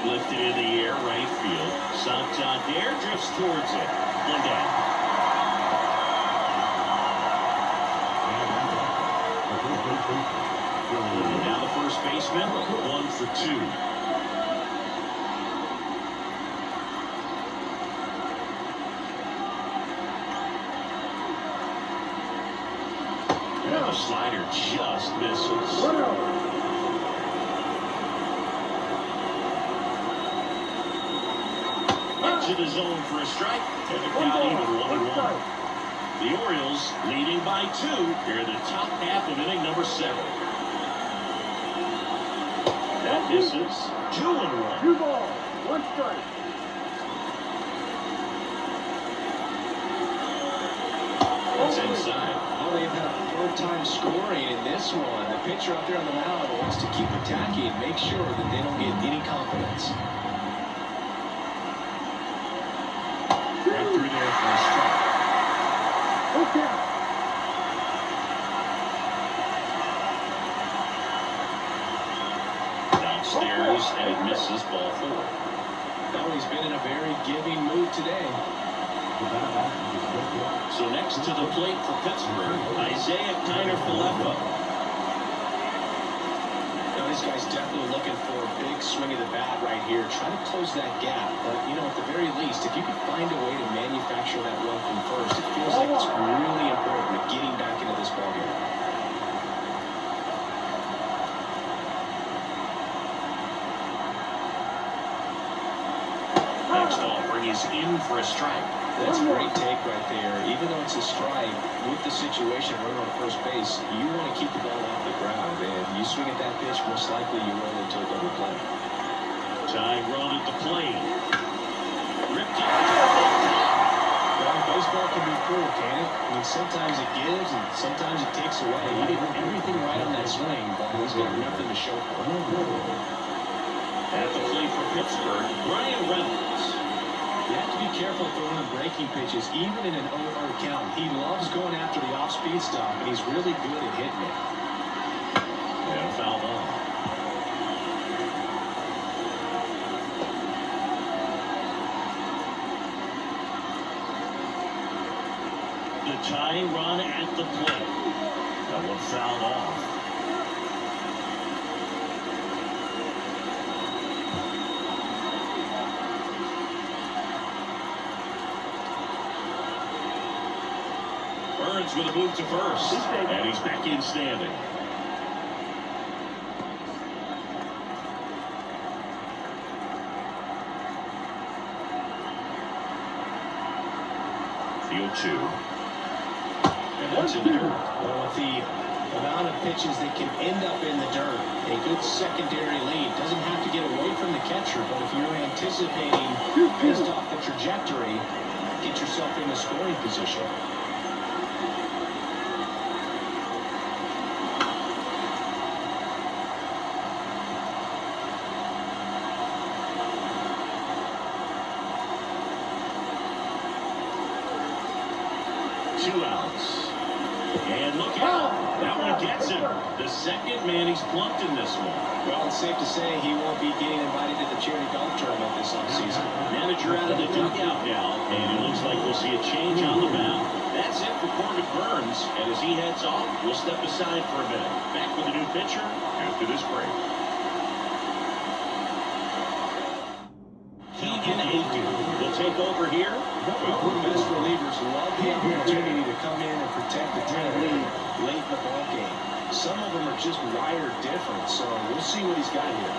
Lifted in the air, right field. Santander drifts towards it. 1 down. And now the first baseman, 1 for 2. And the slider just misses. To the zone for a strike, and the count even 1-1. The Orioles leading by 2 here in the top half of inning number 7. That misses. 2-1.
2 balls, 1 strike.
time scoring in this one. The pitcher up there on the mound wants to keep attacking, make sure that they don't get any confidence.
Right through there for a strike. Downstairs, and it misses ball 4.
Oh, he's been in a very giving mood today.
So next to the plate for Pittsburgh, Isaiah Kiner-Falefa.
Now, this guy's definitely looking for a big swing of the bat right here. Try to close that gap. But, you know, at the very least, if you can find a way to manufacture that run from first, it feels like it's really important to getting back into this ballgame.
Next offering is in for a strike.
That's a great take right there. Even though it's a strike, with the situation running on first base, you want to keep the ball off the ground. And you swing at that pitch, most likely you roll into a double play.
Tying run at the plate. Ripped it.
Well, baseball can be cruel, can't it? I mean, sometimes it gives and sometimes it takes away. He did everything right on that swing, but he's got nothing to show for it.
At the plate for Pittsburgh, Brian Reynolds.
You have to be careful throwing him breaking pitches, even in an 0-0 count. He loves going after the off-speed stuff, and he's really good at hitting it.
And fouled off. The tying run at the plate. That one fouled off. Burns with a move to first, and he's back in standing. Field 2. And that's in the dirt.
Well, with the amount of pitches that can end up in the dirt, a good secondary lead doesn't have to get away from the catcher, but if you're anticipating based off the trajectory, get yourself in a scoring position.
2 outs. And look out. That one gets him. The second man he's plunked in this one.
Well, it's safe to say he won't be getting invited to the charity golf tournament this offseason.
Manager out of the dugout now, and it looks like we'll see a change on the mound. That's it for Corbin Burns, and as he heads off, we'll step aside for a minute. Back with a new pitcher after this break. Keegan Aiken will take over here.
Well, the best relievers love the opportunity to come in and protect the 10 lead late in the ball game. Some of them are just wired different, so we'll see what he's got here.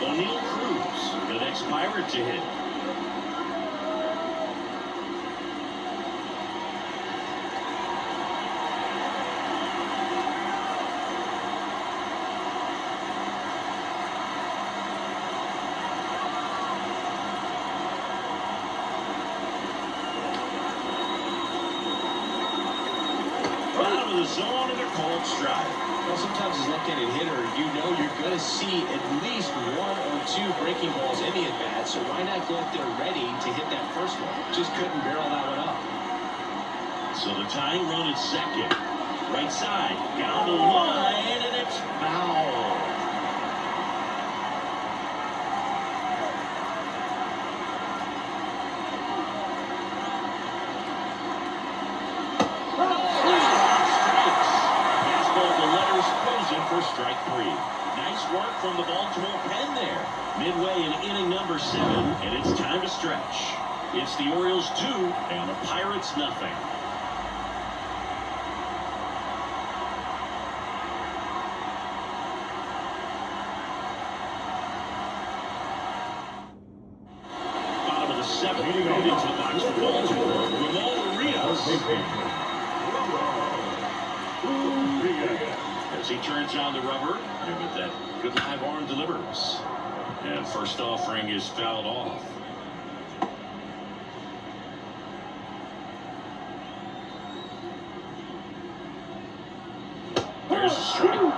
O'Neill Cruz, the next Pirate to hit. Bottom of the zone, and they're called strike.
Well, sometimes as a left-handed hitter, you know you're going to see at least 1 or 2 breaking balls in the at-bat, so why not go up there ready to hit that first one? Just couldn't barrel that one up.
So the tying run at second. Right side, down the line, and it's foul. For strike 3. Nice work from the Baltimore pen there. Midway in inning number 7, and it's time to stretch. It's the Orioles 2 and the Pirates nothing. Bottom of the 7th, moved into the box for Baltimore. Ramon Urias. As he turns on the rubber, and with that good live arm delivers. And first offering is fouled off. strike.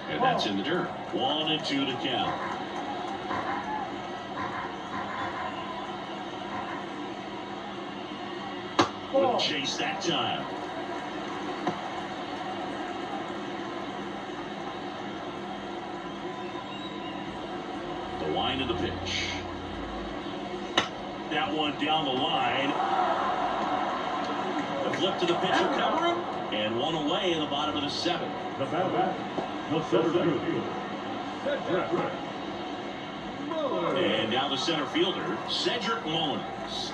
And that's in the dirt. 1-2 to count. Wouldn't chase that time. The line of the pitch. That one down the line. The flip to the pitcher covering. And one away in the bottom of the 7th.
The bat. No center fielder.
And now the center fielder, Cedric Mullins.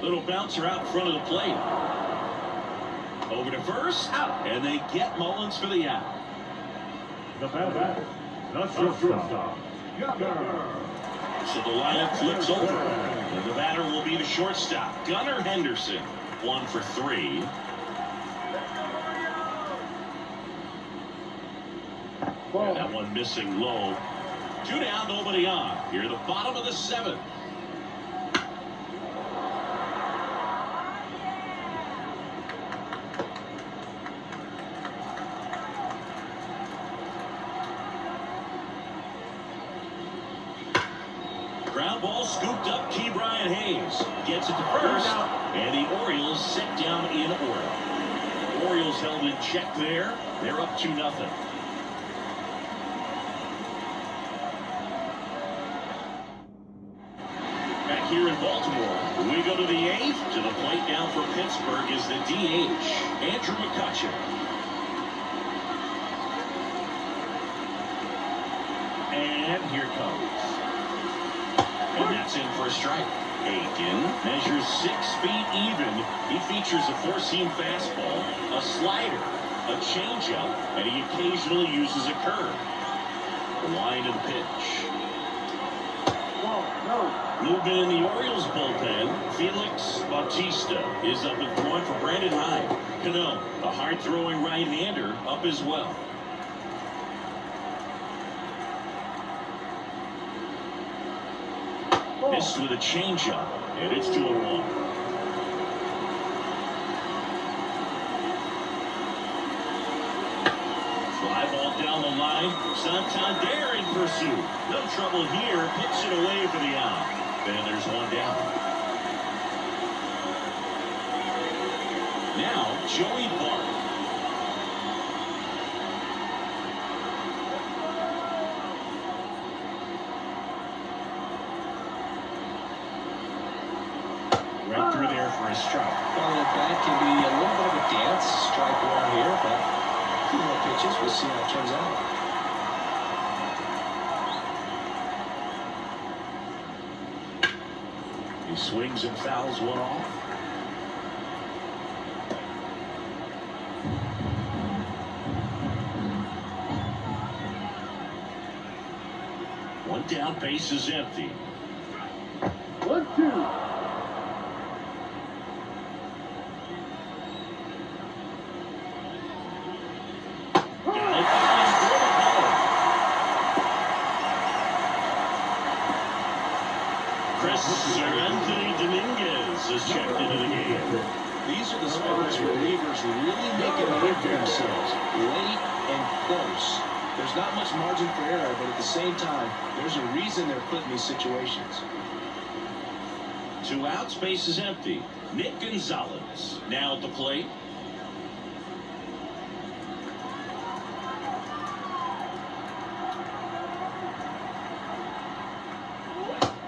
Little bouncer out in front of the plate. Over to first, out, and they get Mullins for the out.
The bat. The shortstop.
So the lineup flips over. And the batter will be the shortstop, Gunnar Henderson. 1 for 3. And that one missing low. 2 down, nobody on. Here, the bottom of the 7th. Ground ball scooped up. Key Brian Hayes gets it to first, and the Orioles sit down in order. Orioles held in check there. They're up 2-0. Back here in Baltimore, we go to the 8th. To the plate down for Pittsburgh is the DH, Andrew McCutchen. And here comes. And that's in for a strike. Aiken measures 6 feet even. He features a 4-seam fastball, a slider, a changeup, and he occasionally uses a curve. The line of the pitch. Movement in the Orioles bullpen. Felix Bautista is up and throwing for Brandon Hyde. Cano, a hard-throwing right-hander, up as well. Missed with a changeup, and it's 2-1. Fly ball down the line. Santander in pursuit. No trouble here. Hits it away for the out. And there's 1 down. Now, Joey Bart. Right through there for a strike.
Well, that can be a little bit of a dance. Strike 1 here, but 2 more pitches. We'll see how it turns out.
He swings and fouls 1 off. One down, base is empty.
1-2.
Anthony Dominguez is checked into the game.
These are the spots relievers really make it hard for themselves. Late and close. There's not much margin for error, but at the same time, there's a reason they're put in these situations.
2 outs, base is empty. Nick Gonzalez now at the plate.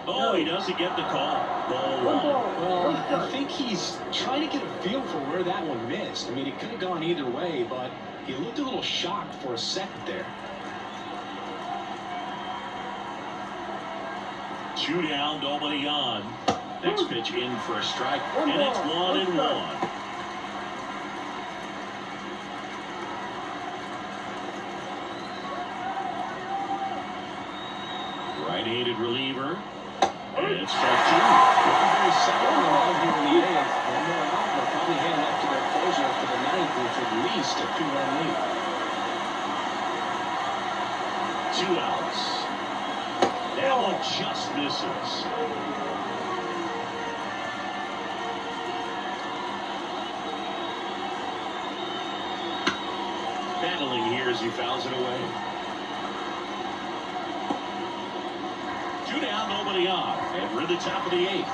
Oh, he doesn't get the call. Ball 1.
Well, I think he's trying to get a feel for where that one missed. I mean, it could have gone either way, but he looked a little shocked for a second there.
2 down, nobody on. Next pitch in for a strike, and it's 1-1. Right-handed reliever. And it's strike 2.
Looking very solid on the mound here in the 8th. One more out. They'll probably hand it up to their closer for the 9th with at least a 2-run lead.
2 outs. That one just misses. Battling here as he fouls it away. 2 down, nobody on. And we're at the top of the 8th.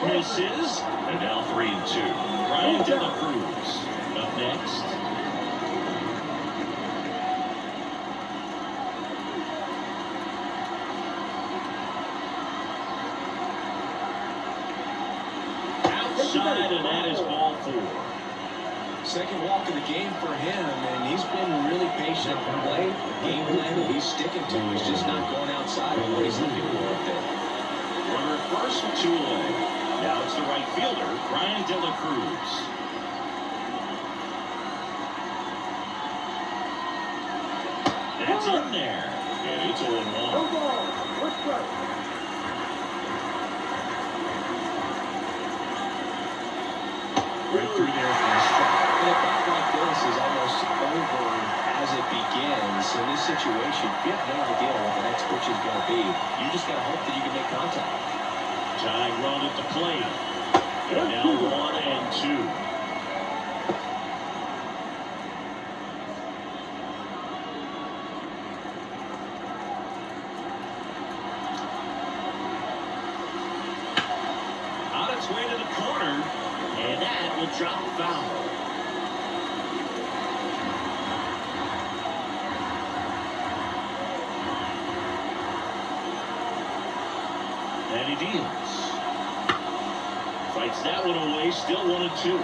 Misses. And now 3-2. Ryan De La Cruz up next. Outside, and that is ball 4.
Second walk of the game for him, and he's been really patient at the plate. Game plan that he's sticking to. He's just not going outside of what he's looking for up there.
Runner at first with 2 away. Now it's the right fielder, Ryan De La Cruz. That's in there, and it's 0-1. Right through there for a strike.
And a bat like this is almost over as it begins. In this situation, you have no idea what the next pitch is going to be. You just got to hope that you can make contact.
Tying run at the plate. And now 1-2. On its way to the corner, and that will drop foul. And he deals. Fights that one away, still 1-2.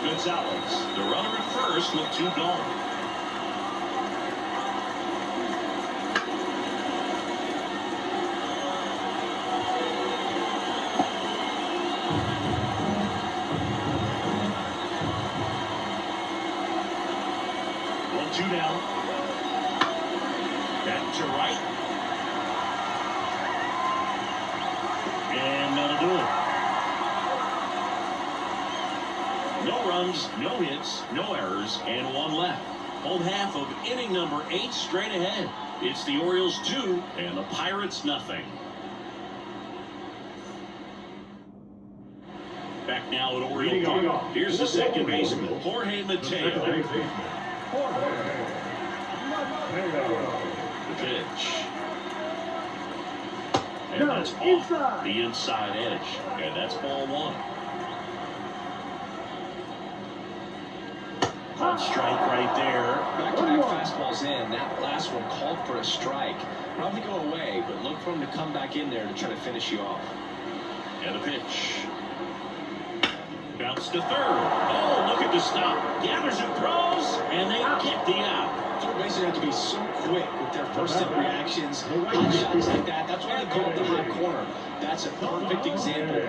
Gonzalez, the runner at first with 2 gone. Two down. Back to right. And that'll do it. No runs, no hits, no errors, and 1 left. Home half of inning number 8 straight ahead. It's the Orioles 2 and the Pirates nothing. Back now at Oriole Park. Here's the second baseman, Jorge Mateo. The pitch. And that's off the inside edge. And that's ball 1. On strike right there.
Back-to-back fastballs in. That last one called for a strike. Probably go away, but look for him to come back in there to try to finish you off.
And the pitch. Bounce to third. Oh, look at the stop. Gathers and throws, and they get the out.
Third basemen have to be so quick with their first-step reactions. Hot shots like that. That's why they call it the hot corner. That's a perfect example.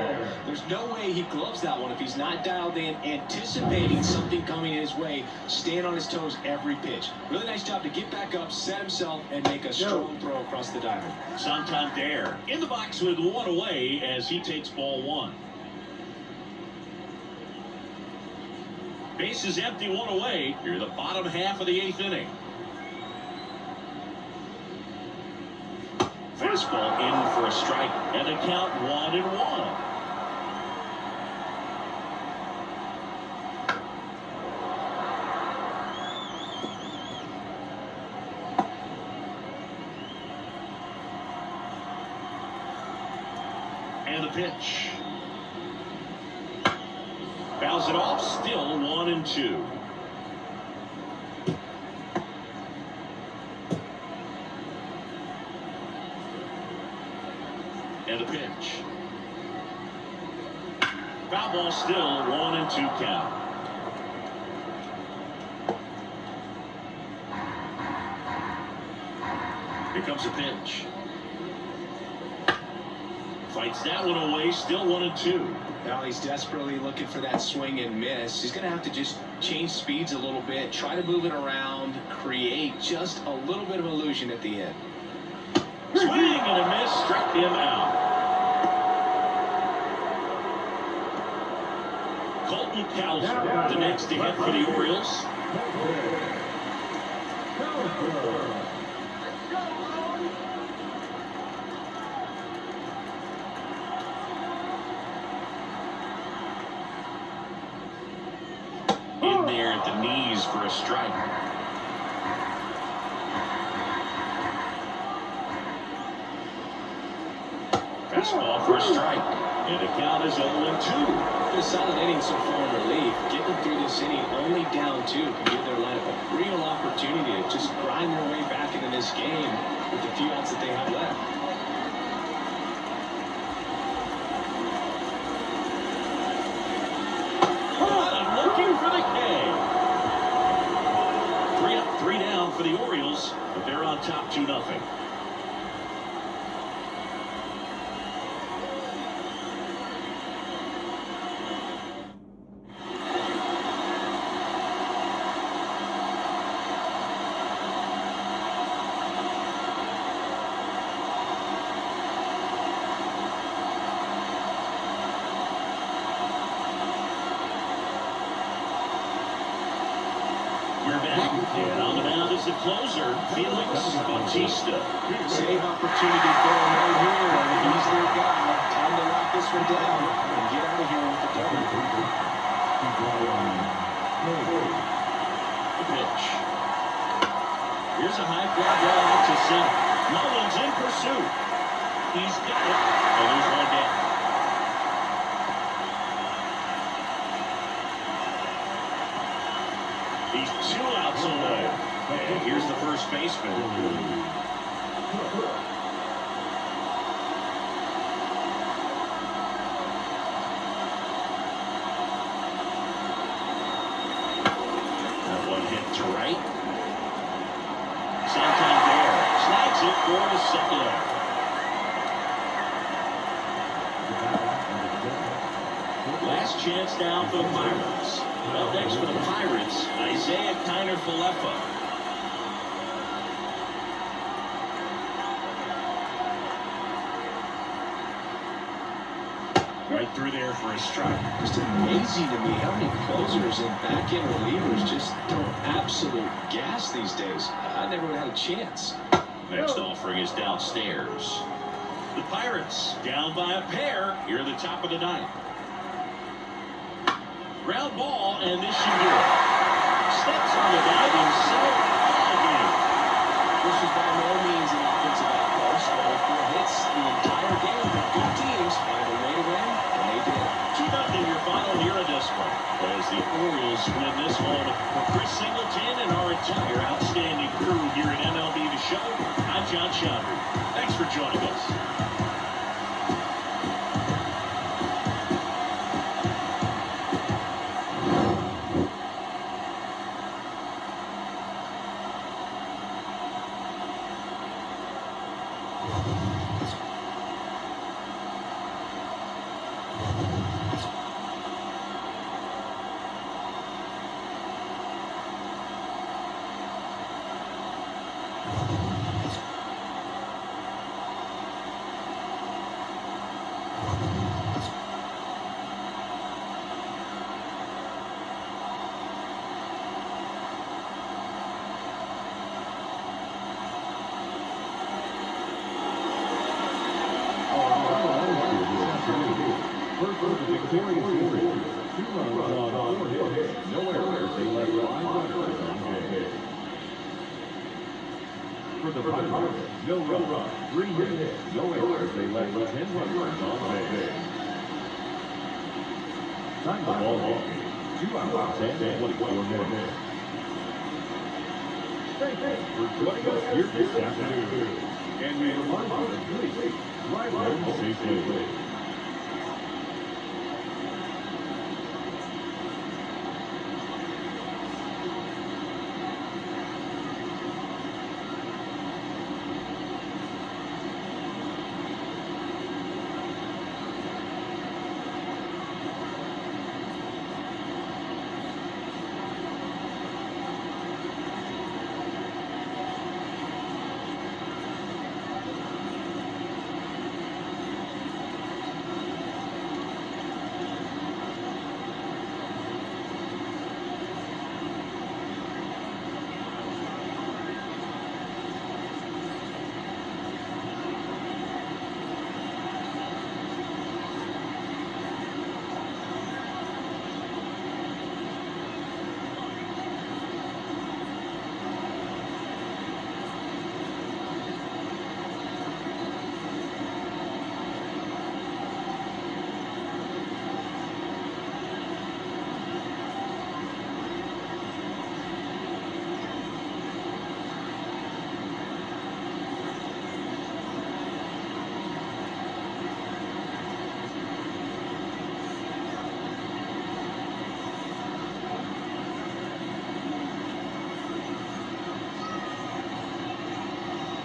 There's no way he gloves that one if he's not dialed in, anticipating something coming his way, staying on his toes every pitch. Really nice job to get back up, set himself, and make a strong throw across the diamond.
Santander in the box with 1 away as he takes ball 1. Base is empty, 1 away. Here, the bottom half of the 8th inning. Fastball in for a strike, and the count 1-1. And the pitch. Fouls it off, still 1-2. And the pitch. Foul ball, still 1-2 count. comes a pitch. Fights that one away, still 1-2.
Now he's desperately looking for that swing and miss. He's going to have to just change speeds a little bit, try to move it around, create just a little bit of illusion at the end.
Swing and a miss, struck him out. Colton Cowser, the next to hit for the Orioles. In there at the knees for a strike. Fastball for a strike. And the count is 0-2.
A solid inning so far in relief. Getting through this inning only down 2 can give their lineup a real opportunity to just grind their way back into this game with the few outs that they have left.
Looking for the K. 3 up, 3 down for the Orioles, but they're on top 2-0. We're back, and on the mound is the closer, Felix Bautista.
Save opportunity for him right here, and he's their guy. Time to lock this one down and get out of here with the double.
The pitch. Here's a high fly ball out to center. Mullins in pursuit. He's got it. And there's one down. He's 2 outs away. And here's the first baseman. That one hit to right. Santander snags it for the second out. Last chance down for the Pirates. Well, next for the Pirates, Isaiah Kiner-Falefa. Right through there for a strike.
Just amazing to me how many closers and back-end relievers just throw absolute gas these days. I never would have had a chance.
Next offering is downstairs. The Pirates down by a pair here at the top of the 9th. Ground ball, and this should do it. Steps on the bag himself. Ball game.
This is by no means an offensive outburst, but if it hits the entire game, the good teams find a way to win, and they did.
2-0 your final here in this one. As the Orioles win this one for Chris Singleton and our entire outstanding crew here at MLB The Show, I'm John Chandru. Thanks for joining us.
Victorious Warriors, 2 runs on 4 hits, no errors, they left 5 runners on base. For the Pirates, no run, 3 hits, no errors, they left 10 runners on base. Time by ball game, 2 hours and 24 minutes. Thank you for joining us here this afternoon. And we remind you to please drive home safely.